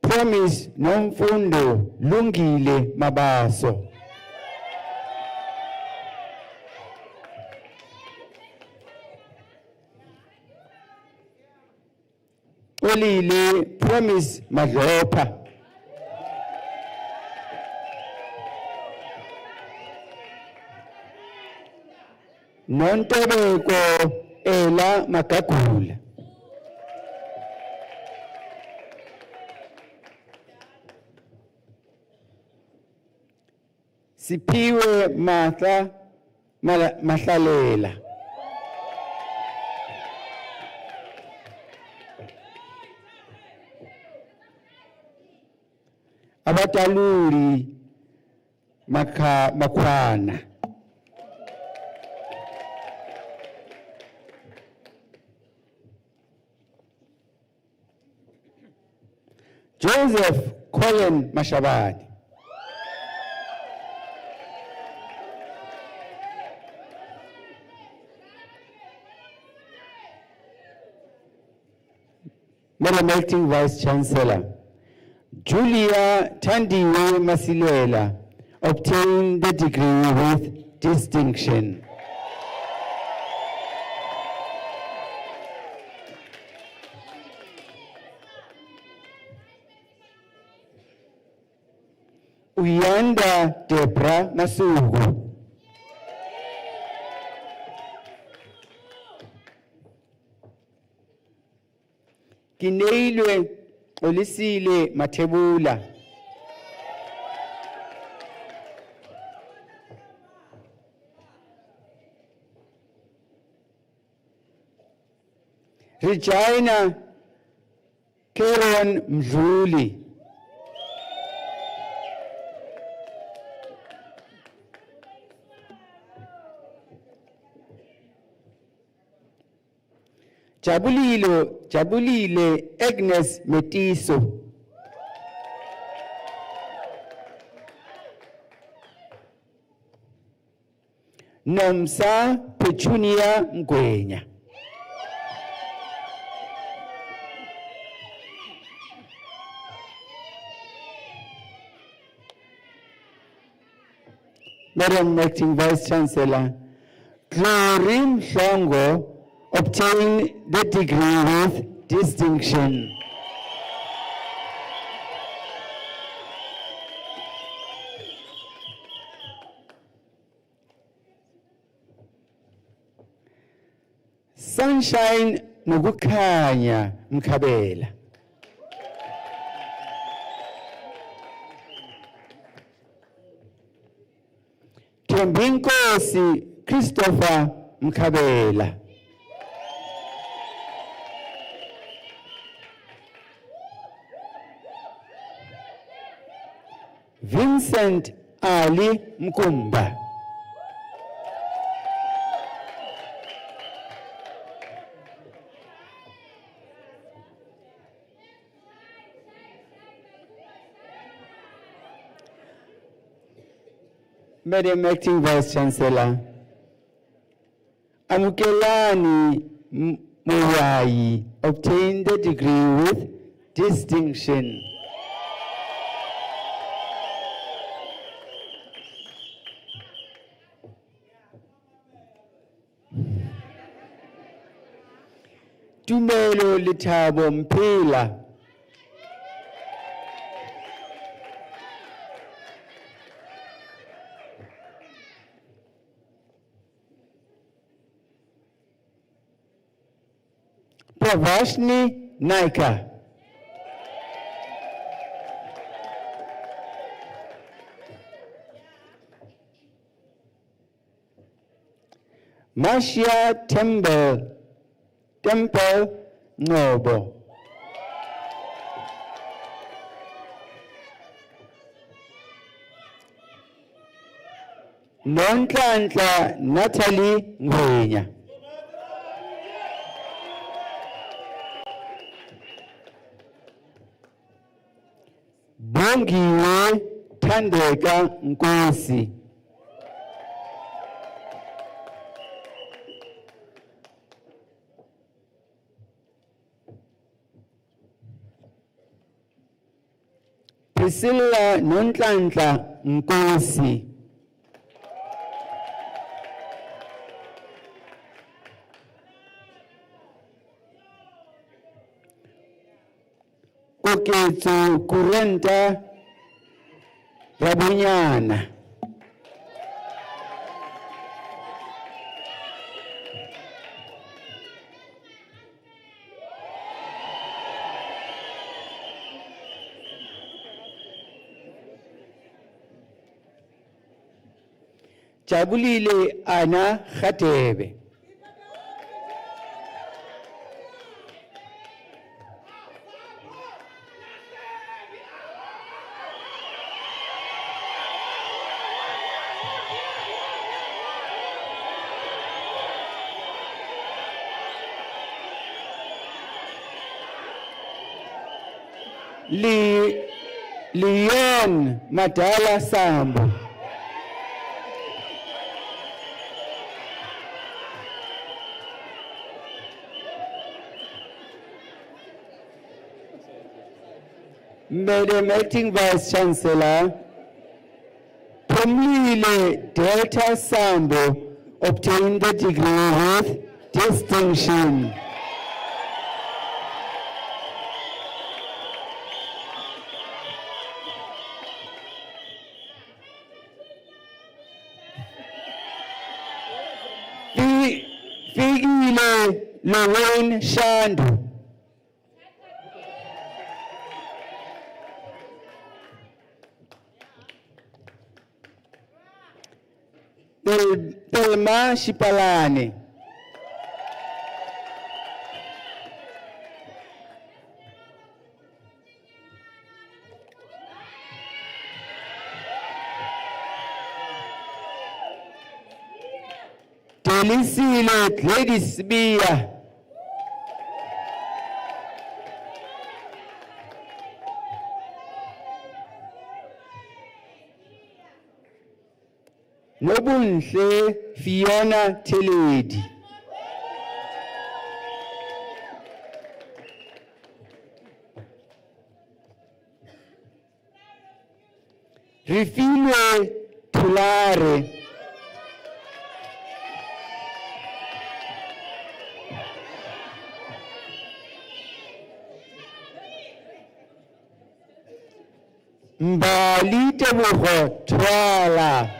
Promise Nomfundo Lungile Mabaso. Olile Promise Madlopa. Nontobeko Ela Makakula. Sipiwe Martha Mahlalela. Abataluri Makwana. Joseph Colin Mashabani. Madam Acting Vice Chancellor, Julia Tandiwe Masilela obtained the degree with distinction. Uyanda Debra Masugu. Kineilwe Olisile Matebula. Regina Karen Mzuli. Jabulile Agnes Metiso. Nomsa Petunia Ngwenya. Madam Acting Vice Chancellor, Glory Shongo obtained the degree with distinction. Sunshine Nugukhanya Mkabela. Thembinkosi Christopher Mkabela. Vincent Ali Mkumba. Madam Acting Vice Chancellor, Amukelani Muwai obtained the degree with distinction. Tumelo Litabo Mpila. Pravashni Naika. Marcia Temple Nobo. Nonhlanhla Natalie Ngwenya. Bongiwe Thandeka Nkosi. Priscilla Nonhlanhla Nkosi. Koketso Kurenta Rabunyana. Jabulile Ana Khatebe. Leon Madala Sambo. Madam Acting Vice Chancellor, Pumile Delta Sambo obtained the degree with distinction. Figile Lorraine Shandu. Telma Shipalane. Telisile Gladys Bia. Nobunhle Fiona Teledi. Rifile Tulare. Mbali Tebogo Twala.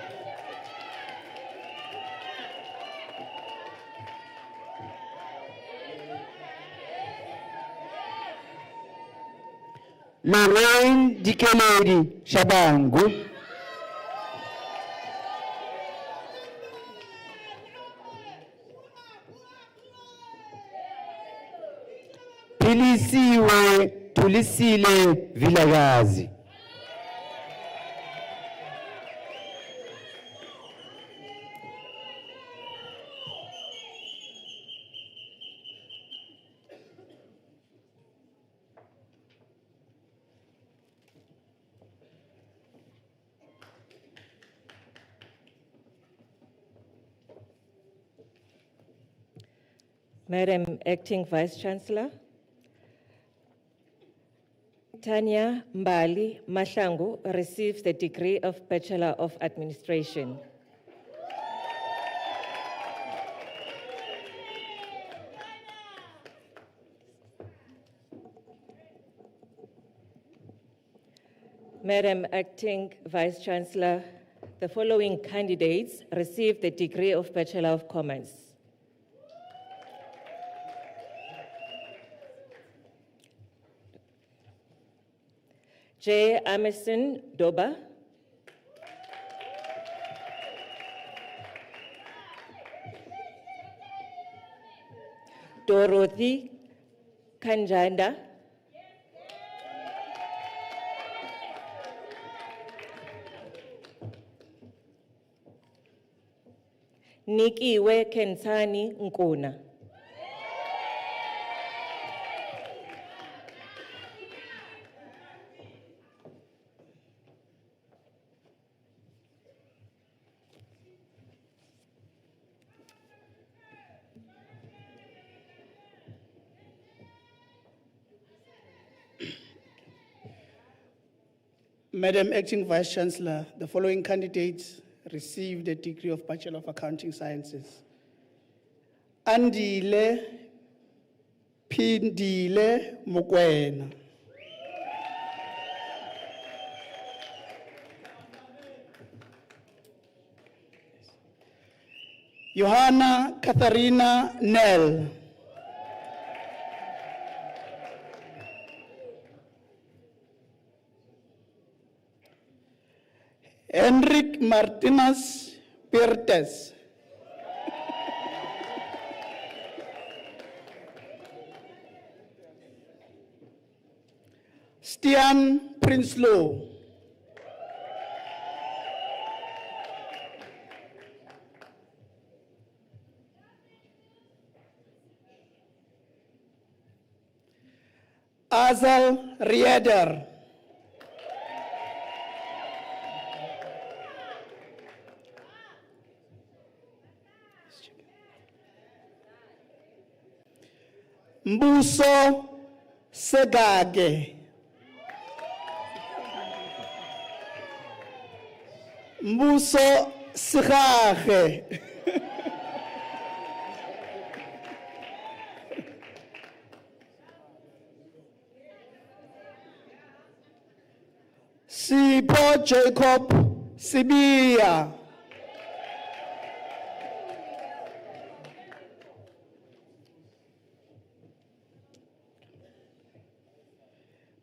Lorraine Dikeledi Shabangu. Pilisiwe Tulisile Vilagazi. Madam Acting Vice Chancellor, Tanya Mbali Mahlangu receives the degree of Bachelor of Administration. Madam Acting Vice Chancellor, the following candidates receive the degree of Bachelor of Commerce. J. Emerson Doba. Dorothy Kanjanda. Nikiwe Kensani Nkuna. Madam Acting Vice Chancellor, the following candidates received a degree of Bachelor of Accounting Sciences. Andile Pindile Mokwena. Johanna Katharina Nell. Enric Martinez Pirtes. Stian Prinsloo. Azal Rieder. Mbuso Segage. Mbuso Segage. Sipho Jacob Sibia.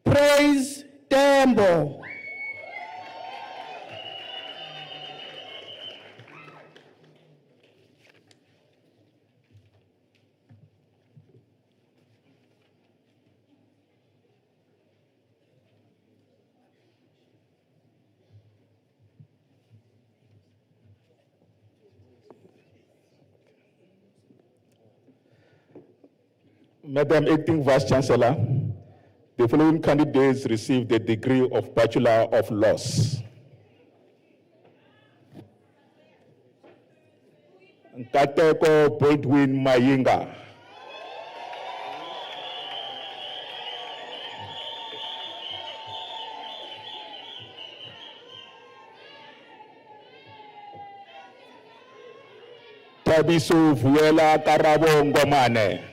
Praise Tembo. Madam Acting Vice Chancellor, the following candidates received the degree of Bachelor of Laws. Nkateko Baldwin Mayinga. Tabiso Vuela Karabo Ngomane.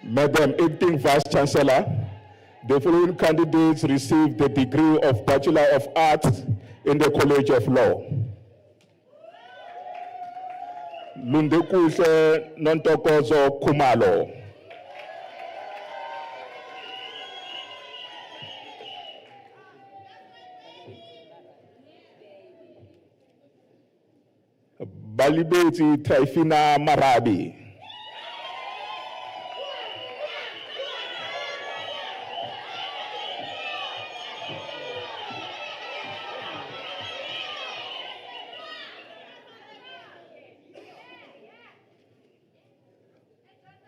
Madam Acting Vice Chancellor, the following candidates received the degree of Bachelor of Arts in the College of Law. Lundekuhle Nontokozo Kumalo. Balibeti Trifina Marabi.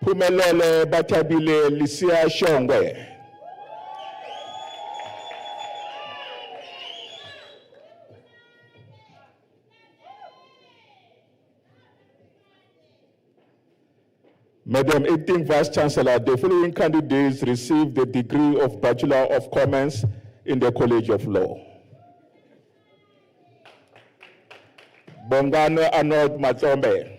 Pumelele Batabile Lisia Shongwe. Madam Acting Vice Chancellor, the following candidates received the degree of Bachelor of Commerce in the College of Law. Bongane Arnold Matombe.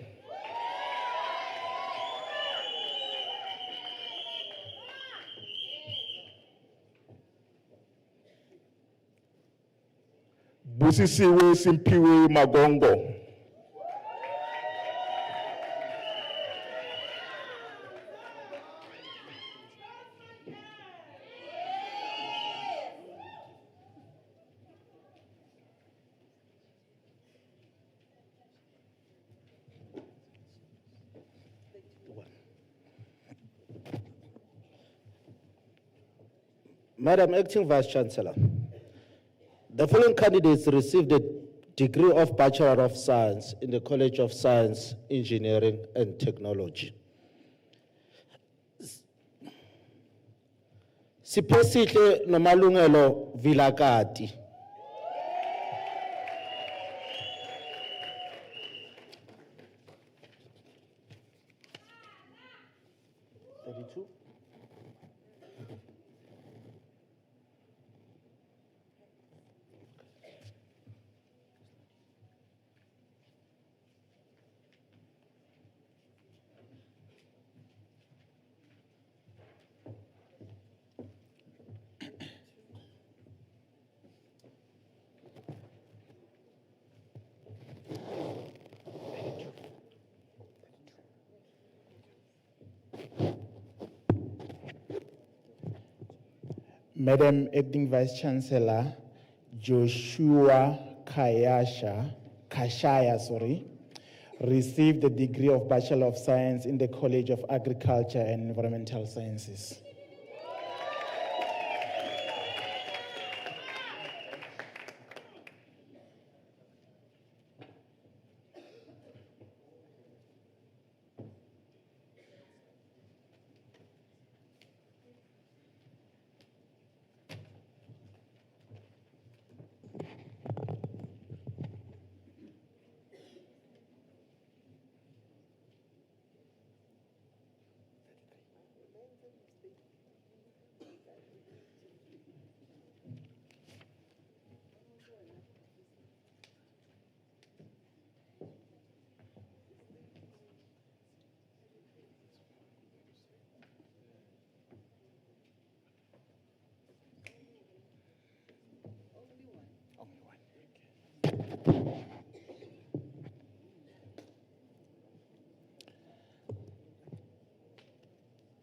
Busisiwe Simpiwe Magongo. Madam Acting Vice Chancellor, the following candidates received the degree of Bachelor of Science in the College of Science, Engineering and Technology. Siphesihle Nomalungelo Vilakati. Madam Acting Vice Chancellor Joshua Kashaya, received the degree of Bachelor of Science in the College of Agriculture and Environmental Sciences.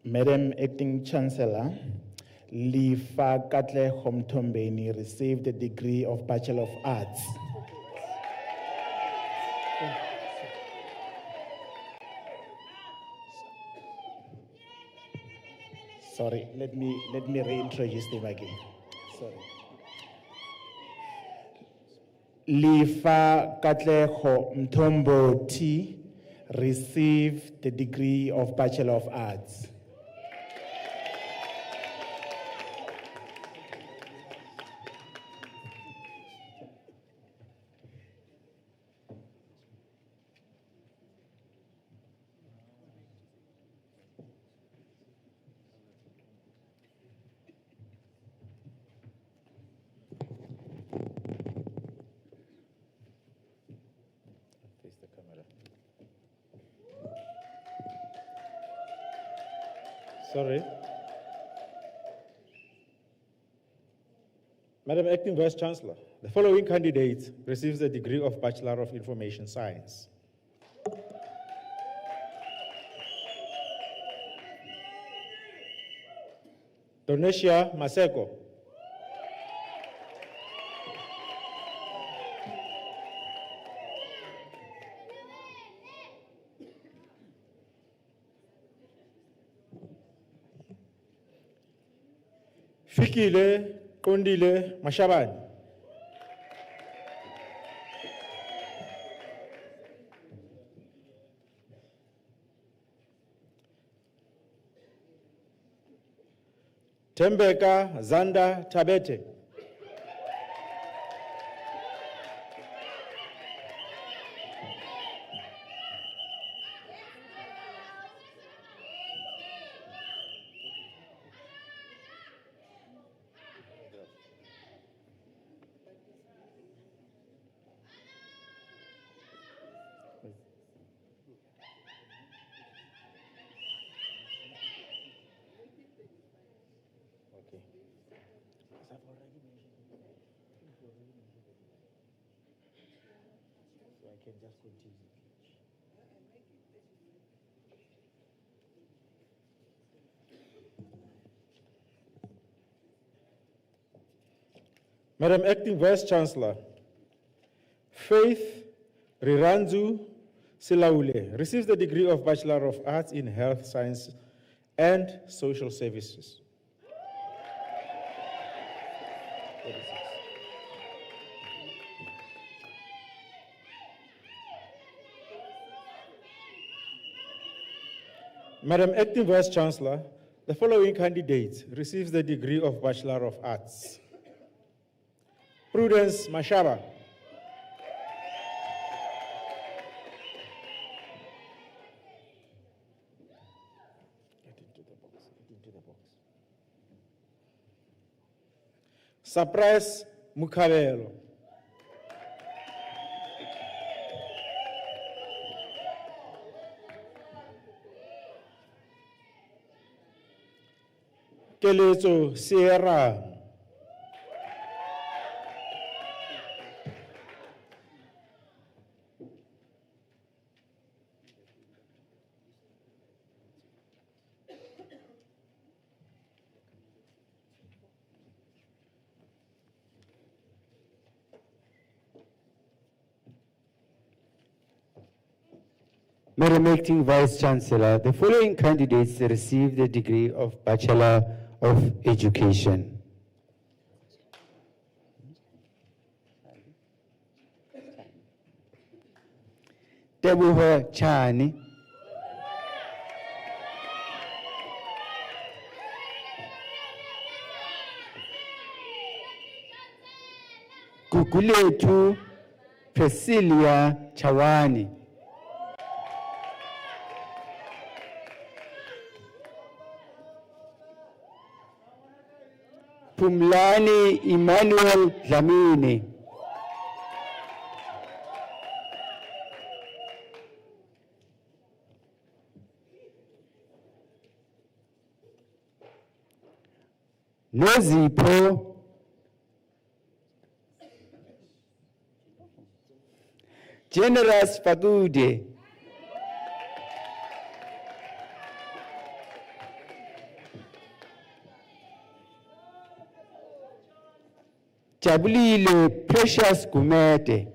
Madam Acting Chancellor Lifa Katle Homtombeni received the degree of Bachelor of Arts. Sorry, let me reintroduce them again. Sorry. Lifa Katleho Mtomboti received the degree of Bachelor of Arts. Sorry. Madam Acting Vice Chancellor, the following candidate receives the degree of Bachelor of Information Science. Donesia Maseko. Fikile Kondile Mashabani. Tembeka Zanda Tabete. Madam Acting Vice Chancellor, Faith Riranzu Silaule receives the degree of Bachelor of Arts in Health Science and Social Services. Madam Acting Vice Chancellor, the following candidates receives the degree of Bachelor of Arts. Prudence Mashaba. Surprise Mukabelo. Keletso Sierra. Madam Acting Vice Chancellor, the following candidates receive the degree of Bachelor of Education. Tebuho Chani. Kukuletu Priscilla Chawani. Pumlani Emmanuel Dlamini. Nozipho Generous Fagude. Jabulile Precious Gumede.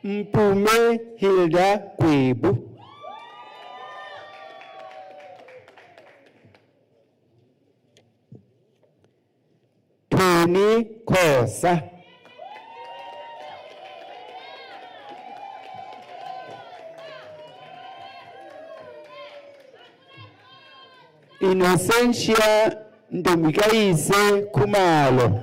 Mpume Hilda Kwebu. Tony Kosa. Innocentia Ndomikaise Kumalo.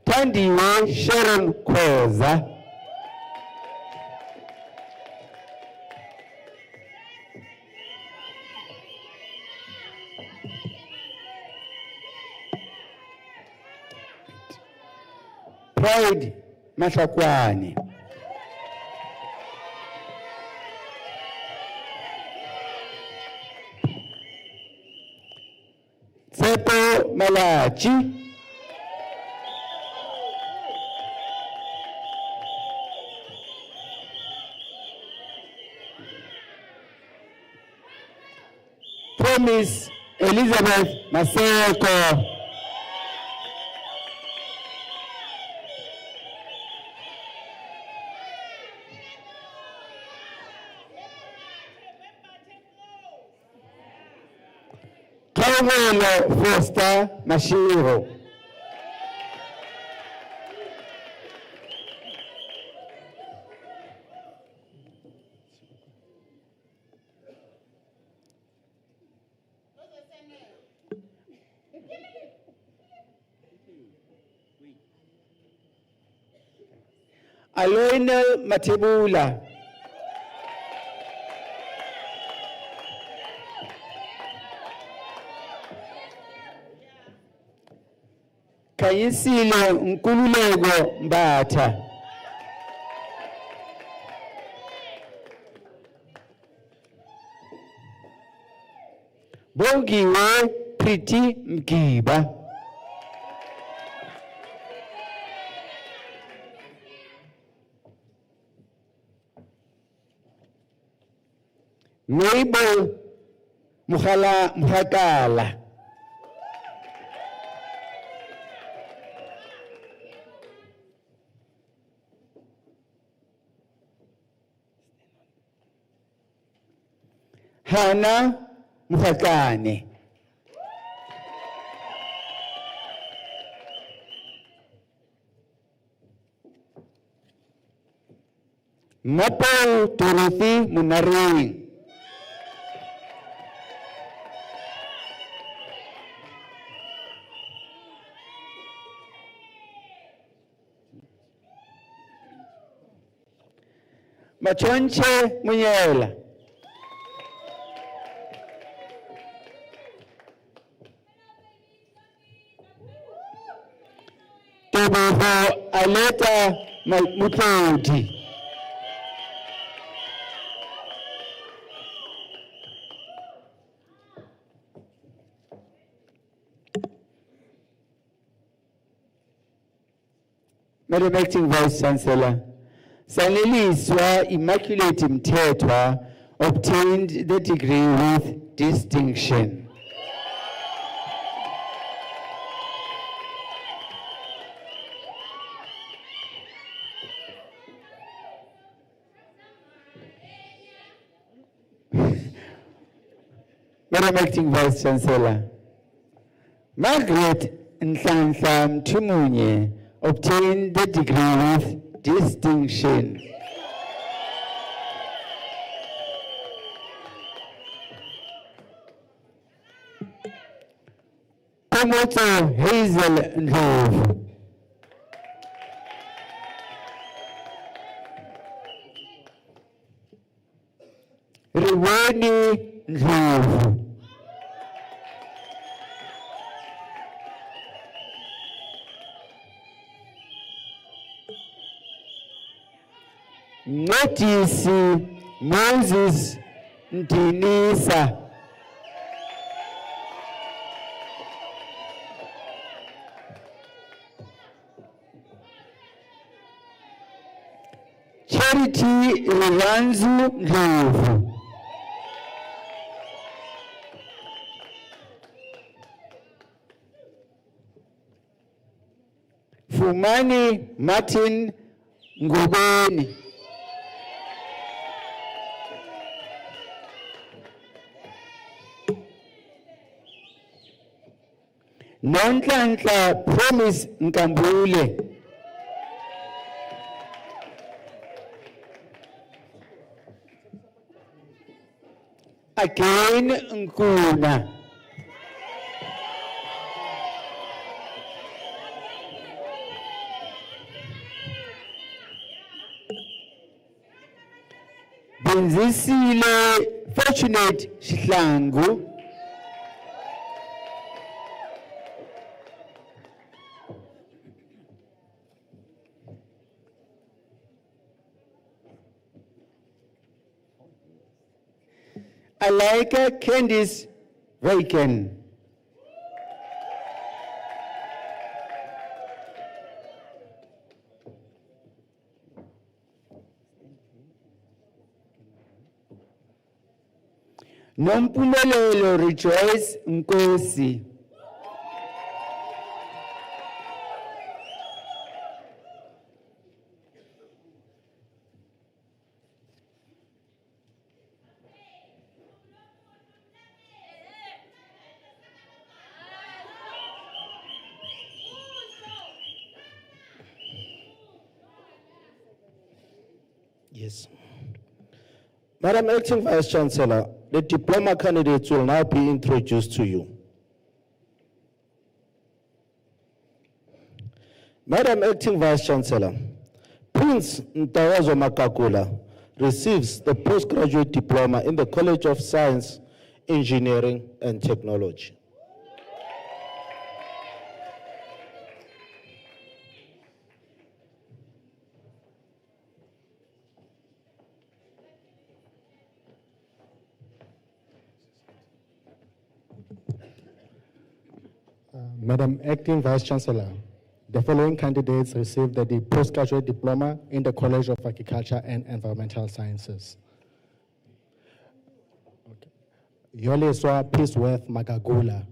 Tandiwe Sharon Koza. Pride Mashakwani. Tsepo Malachi. Promise Elizabeth Maseko. Kawelo Foster Mashiro. Aloina Matebula. Kayisile Nkululeko Mbatha. Bongiwe Pretty Mkiba. Mabel Muhakala. Hannah Mufakane. Mapo Dorothy Munari. Machonche Munyela. Tubuho Aleta Mutlodi. Madam Acting Vice Chancellor, Saniliswa Immaculate Mthethwa obtained the degree with distinction. Madam Acting Vice Chancellor, Margaret Nhlanhla Mthumunye obtained the degree with distinction. Pomoto Hazel Ndlovu. Riwani Ndlovu. Notice Moses Ntinisa. Charity Riranzu Ndlovu. Fumani Martin Ngubeni. Nonhlanhla Promise Nkambule. Again Nkuna. Benzisile Fortunate Shihlangu. Alaika Candice Raken. Nompumelelo Rejoice Nkosi. Yes. Madam Acting Vice Chancellor, the diploma candidates will now be introduced to you. Madam Acting Vice Chancellor, Prince Ntawazo Makakula receives the postgraduate diploma in the College of Science, Engineering and Technology. Madam Acting Vice Chancellor, the following candidates received the postgraduate diploma in the College of Agriculture and Environmental Sciences. Yoleswa Peaceworth Magagula.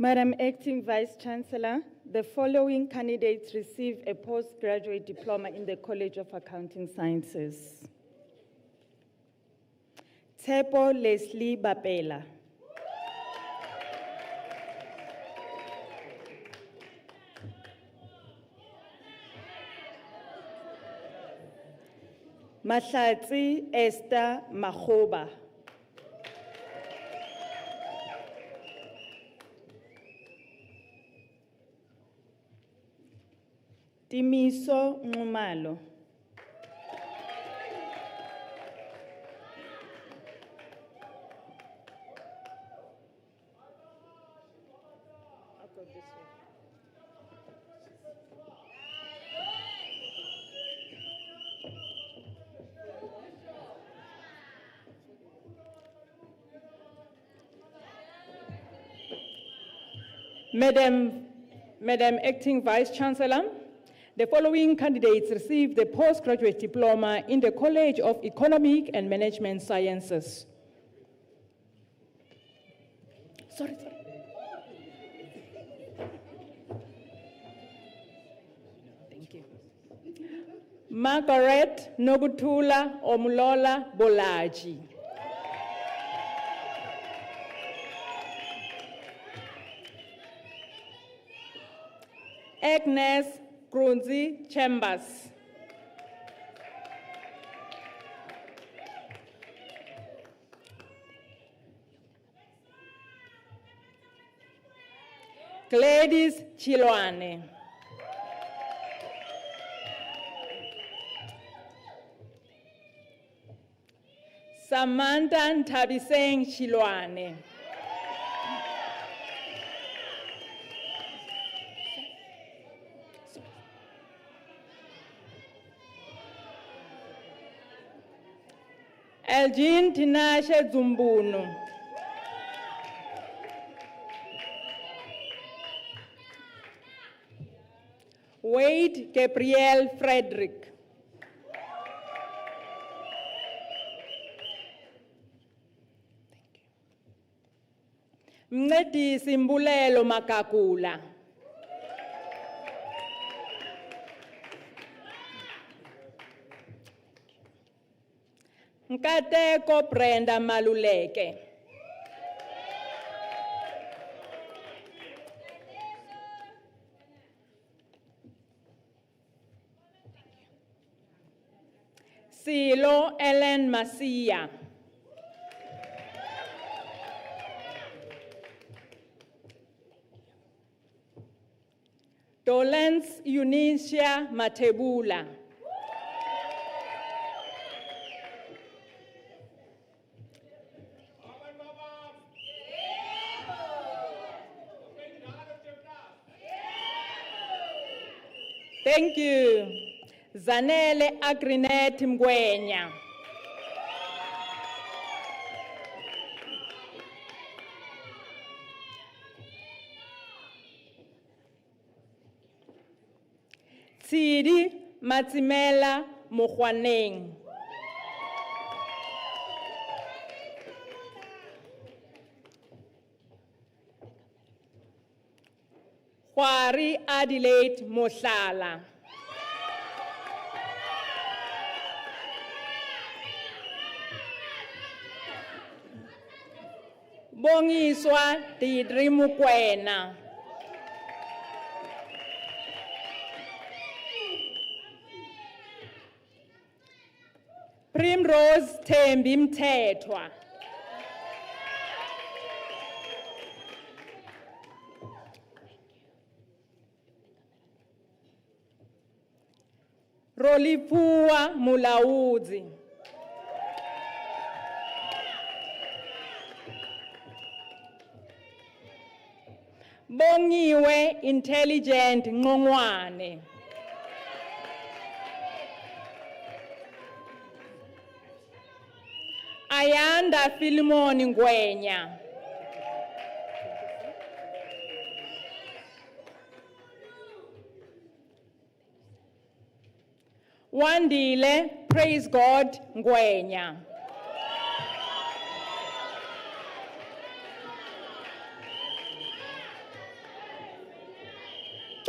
Madam Acting Vice Chancellor, the following candidates receive a postgraduate diploma in the College of Accounting Sciences. Tshepo Leslie Bapela. Mahlatsi Esther Makgoba. Timiso Nxumalo. Madam Acting Vice Chancellor, the following candidates received the postgraduate diploma in the College of Economic and Management Sciences. Sorry. Thank you. Margaret Nobutula Omulola Bolaji. Agnes Grunzi Chambers. Gladys Chilwane. Samantha Ntabiseng Chilwane. Elgin Tinashe Zumbunu. Wade Gabriel Frederick. Mncedisi Mbulelo Makakula. Nkateko Brenda Maluleke. Silo Ellen Masia. Dolens Eunicia Matebula. Thank you. Zanele Agrinet Mgwenya. Tsidi Matsimela Mokwaneng. Khwari Adelaide Mohlala. Bongiswa Didri Mukwena. Primrose Thembi Mthethwa. Rolipua Mulaudzi. Bongiwe Intelligent Ngongwane. Ayanda Filimoni Ngwenya. Wandile Praise God Ngwenya.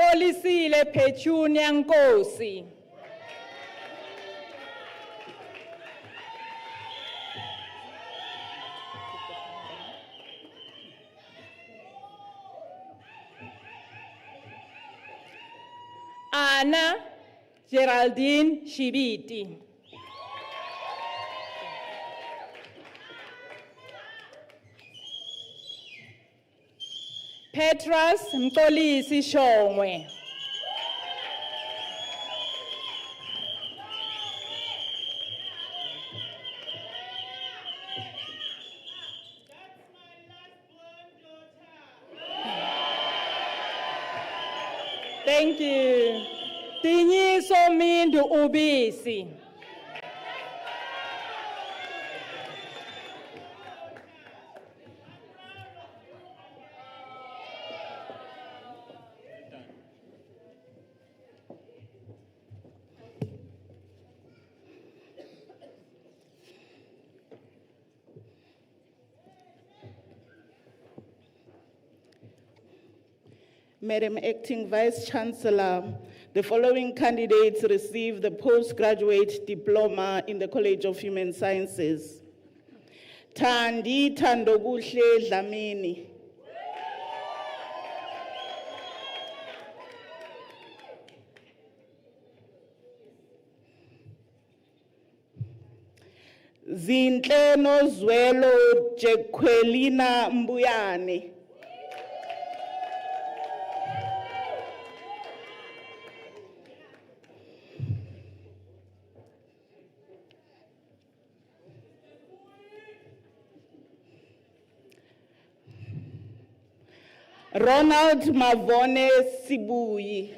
Xolisile Petunia Nkosi. Anna Geraldine Shibiti. Petrus Mxolisi Shongwe. Thank you. Tinyiso Mindu Ubisi. Madam Acting Vice Chancellor, the following candidates receive the postgraduate diploma in the College of Human Sciences. Thandi Thandokuhle Dlamini. Zinhle Nozwelo Jekwelina Mbuyane. Ronald Mavone Sibuyi.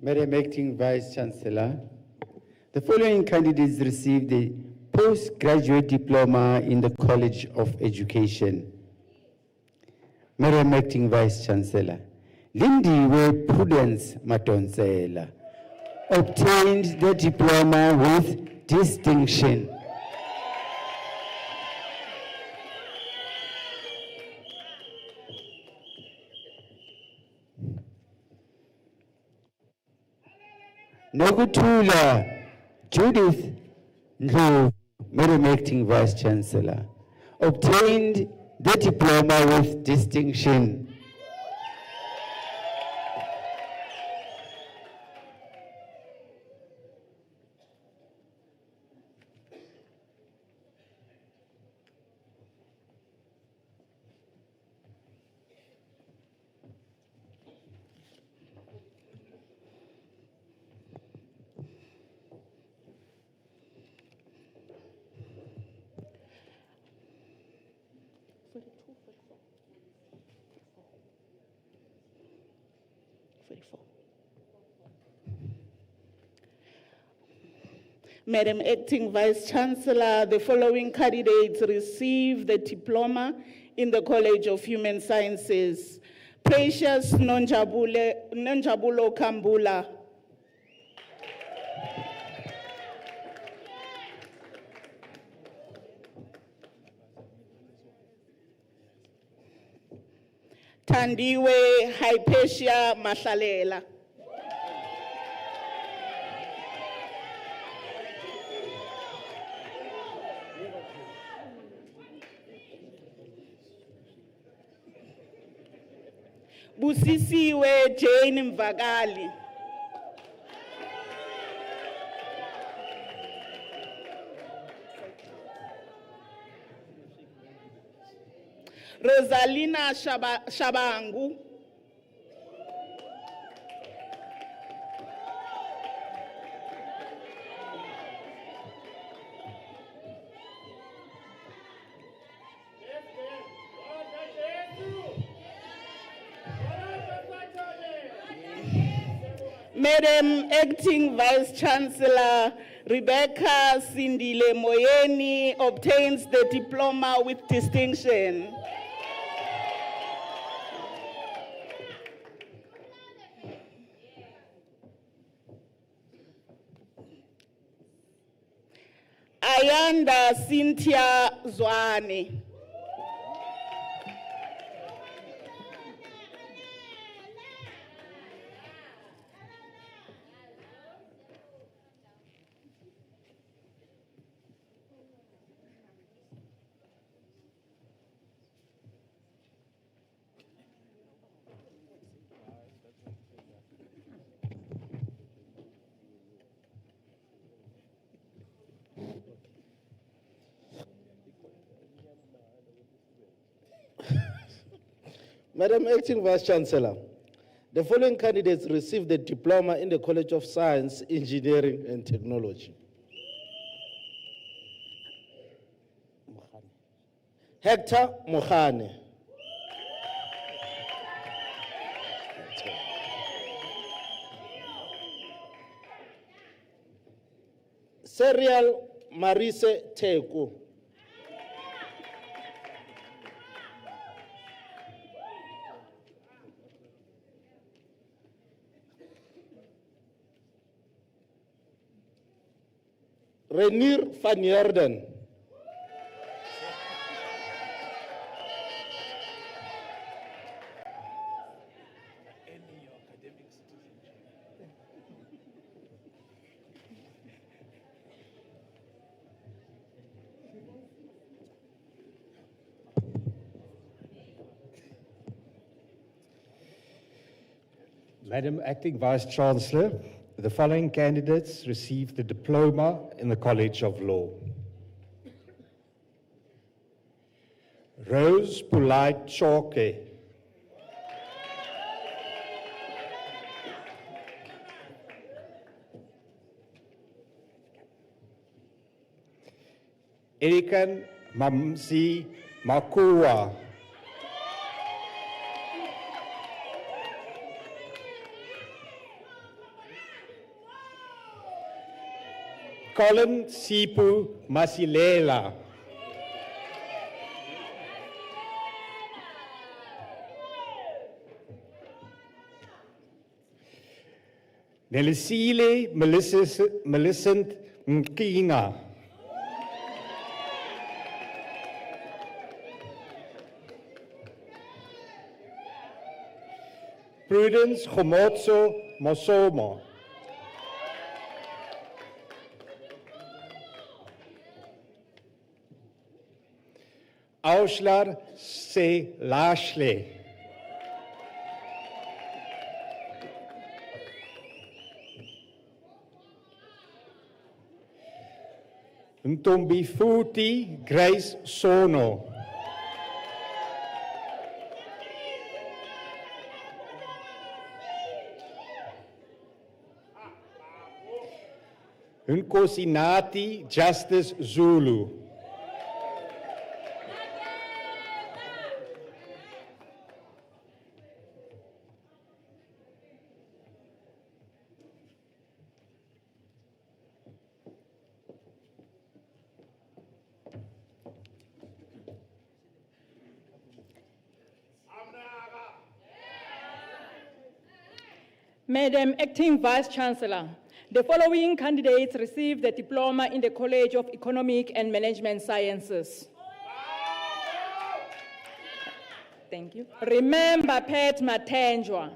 Madam Acting Vice Chancellor, the following candidates received the postgraduate diploma in the College of Education. Madam Acting Vice Chancellor, Lindiwe Prudence Matonsela obtained the diploma with distinction. Nokutula Judith Ndlovu, Madam Acting Vice Chancellor, obtained the diploma with distinction. Madam Acting Vice Chancellor, the following candidates receive the diploma in the College of Human Sciences. Precious Nonjabulo Kambula. Thandiwe Hypatia Mahlalela. Busisiwe Jane Mvakali. Rosalina Shabangu. Madam Acting Vice Chancellor Rebecca Sindile Moyeni obtains the diploma with distinction. Ayanda Cynthia Zwane. Madam Acting Vice Chancellor, the following candidates received the diploma in the College of Science, Engineering and Technology. Hector Mohane. Serial Marise Teko. Renier van Heerden. Madam Acting Vice Chancellor, the following candidates received the diploma in the College of Law. Rose Pulait Choke. Erikan Mamsi Makua. Colin Sipu Masilela. Nelisile Millicent Mkinga. Prudence Khomotso Mosomo. Auslar Se Lashle. Ntombi Futi Grace Sono. Nkosinati Justice Zulu. Madam Acting Vice Chancellor, the following candidates received the diploma in the College of Economic and Management Sciences. Thank you. Remember Pat Matenjwa.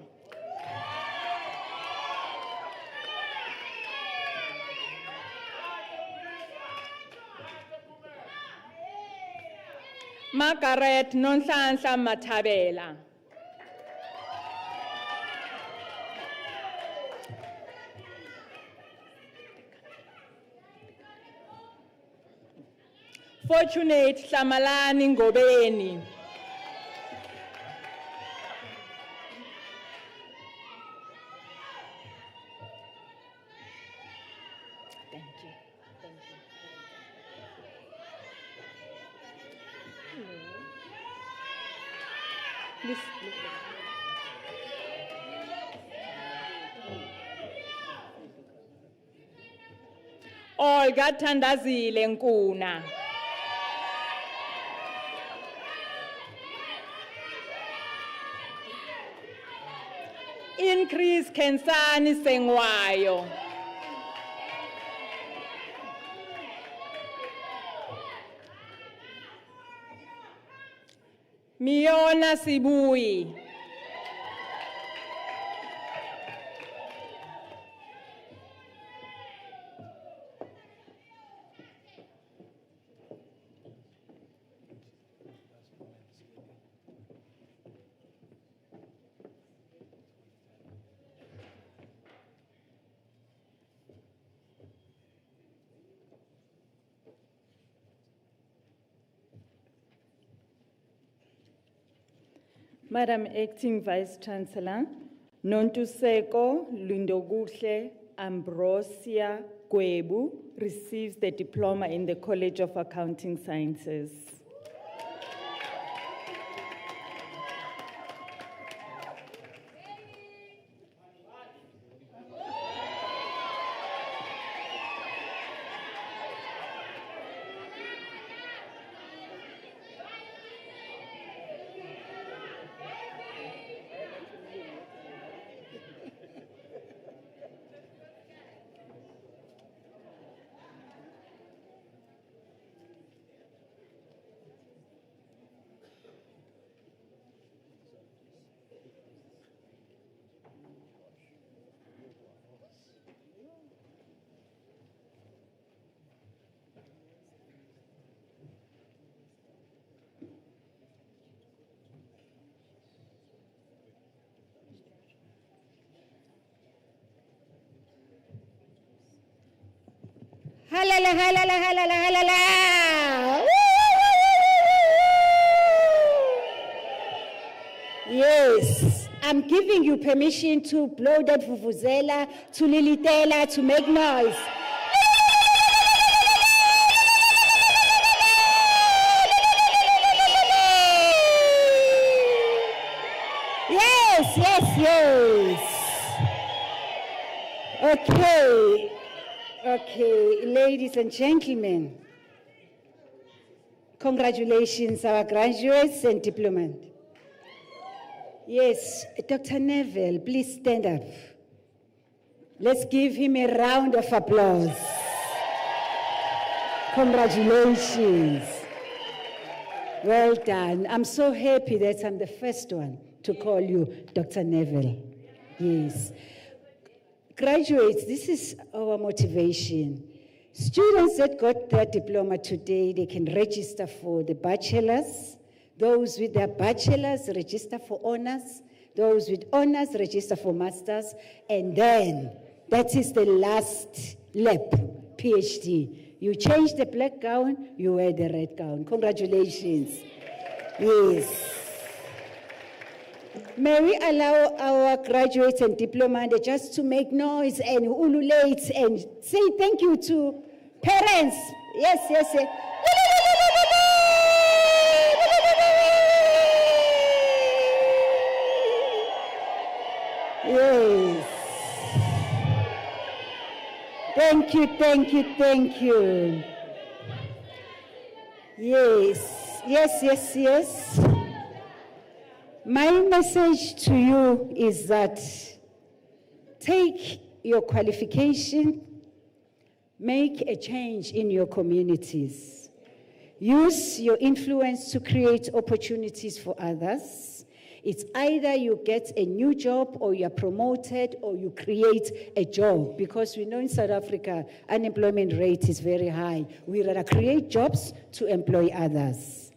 Margaret Nonhlanhla Mathabela. Fortunate Hlamalani Ngobeni. Thank you. Thank you. Please. Olga Thandazile Nkuna. Increase Kensani Sengwayo. Miona Sibui. Madam Acting Vice Chancellor, Nontuseko Lundoguhle Ambrosia Gwebu receives the diploma in the College of Accounting Sciences. Halala, halala, halala, halala. Yes, I'm giving you permission to blow that vuvuzela, to lilitela, to make noise. Yes, yes, yes. Okay. Okay, ladies and gentlemen, congratulations, our graduates and diplomats. Yes, Dr. Neville, please stand up. Let's give him a round of applause. Congratulations. Well done. I'm so happy that I'm the first one to call you Dr. Neville. Yes. Graduates, this is our motivation. Students that got their diploma today, they can register for the bachelor's. Those with their bachelor's register for honors. Those with honors register for masters. And then, that is the last lap, PhD. You change the black gown, you wear the red gown. Congratulations. Yes. May we allow our graduates and diplomats just to make noise and ululate and say thank you to parents. Yes, yes, yes. Yes. Thank you, thank you, thank you. Yes, yes, yes, yes. My message to you is that take your qualification, make a change in your communities. Use your influence to create opportunities for others. It's either you get a new job or you're promoted or you create a job, because we know in South Africa, unemployment rate is very high. We rather create jobs to employ others.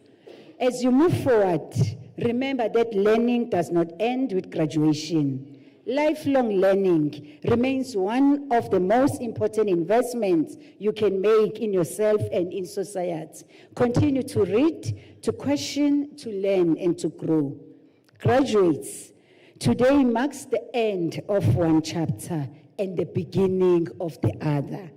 As you move forward, remember that learning does not end with graduation. Lifelong learning remains one of the most important investments you can make in yourself and in society. Continue to read, to question, to learn, and to grow. Graduates, today marks the end of one chapter and the beginning of the other.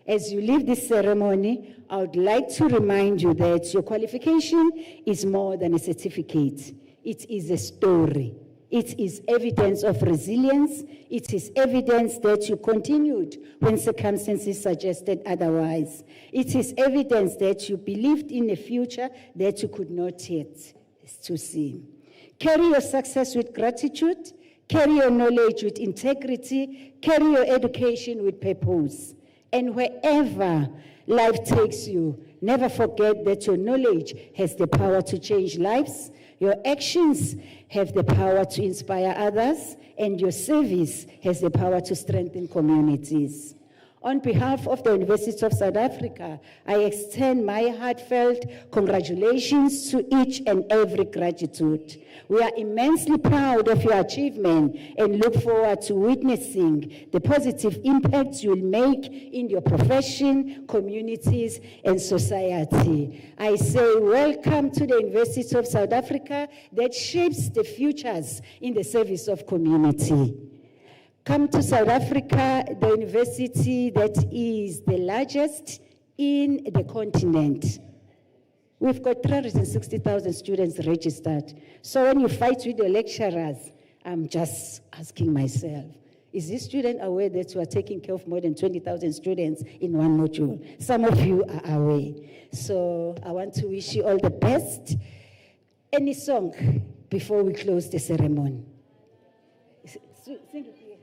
As you leave this ceremony, I would like to remind you that your qualification is more than a certificate. It is a story. It is evidence of resilience. It is evidence that you continued when circumstances suggested otherwise. It is evidence that you believed in a future that you could not yet to see. Carry your success with gratitude. Carry your knowledge with integrity. Carry your education with purpose. And wherever life takes you, never forget that your knowledge has the power to change lives. Your actions have the power to inspire others, and your service has the power to strengthen communities. On behalf of the University of South Africa, I extend my heartfelt congratulations to each and every graduate. We are immensely proud of your achievement and look forward to witnessing the positive impacts you'll make in your profession, communities, and society. I say welcome to the University of South Africa that shapes the futures in the service of community. Come to South Africa, the university that is the largest in the continent. We've got 360,000 students registered. So when you fight with the lecturers, I'm just asking myself, is this student aware that you are taking care of more than 20,000 students in one module? Some of you are aware. So I want to wish you all the best. Any song before we close the ceremony? Sing it.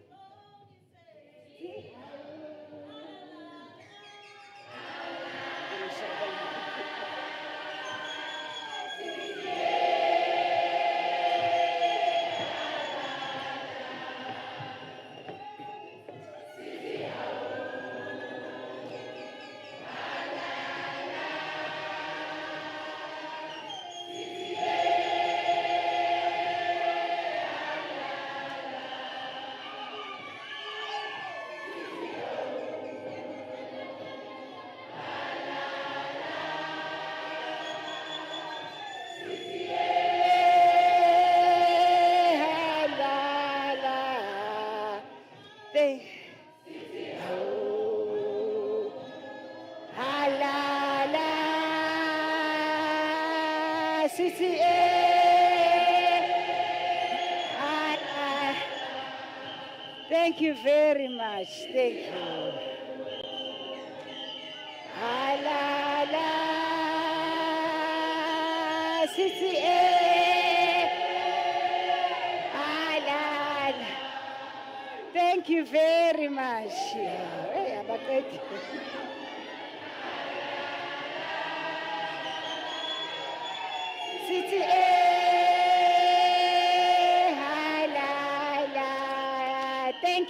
Thank you very much. Thank you.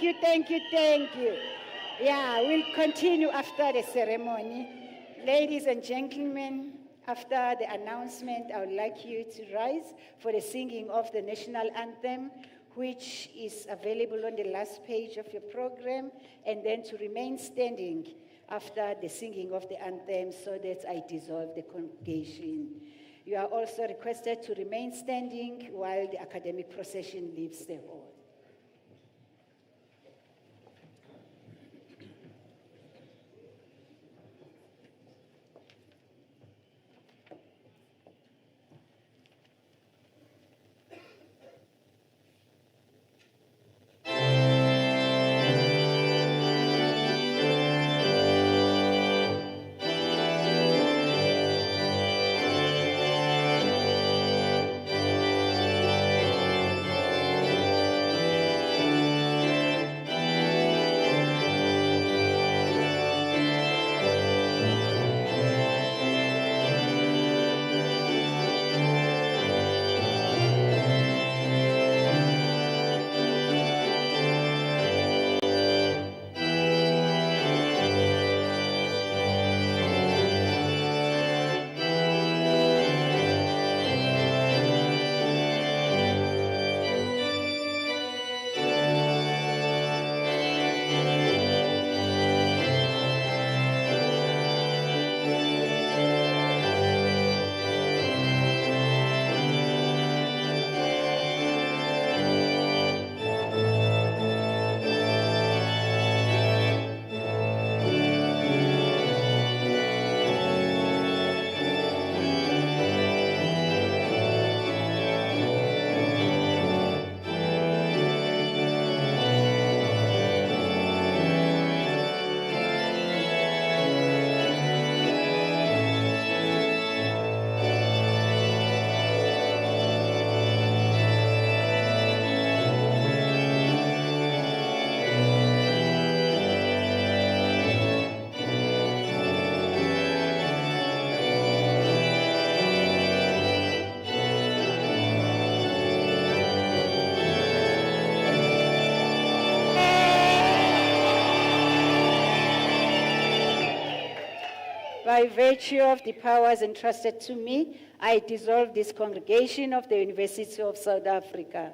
Thank you very much. Thank you. Yeah, we'll continue after the ceremony. Ladies and gentlemen, after the announcement, I would like you to rise for the singing of the national anthem, which is available on the last page of your program, and then to remain standing after the singing of the anthem so that I dissolve the congregation. You are also requested to remain standing while the academic procession leaves the hall. By virtue of the powers entrusted to me, I dissolve this congregation of the University of South Africa.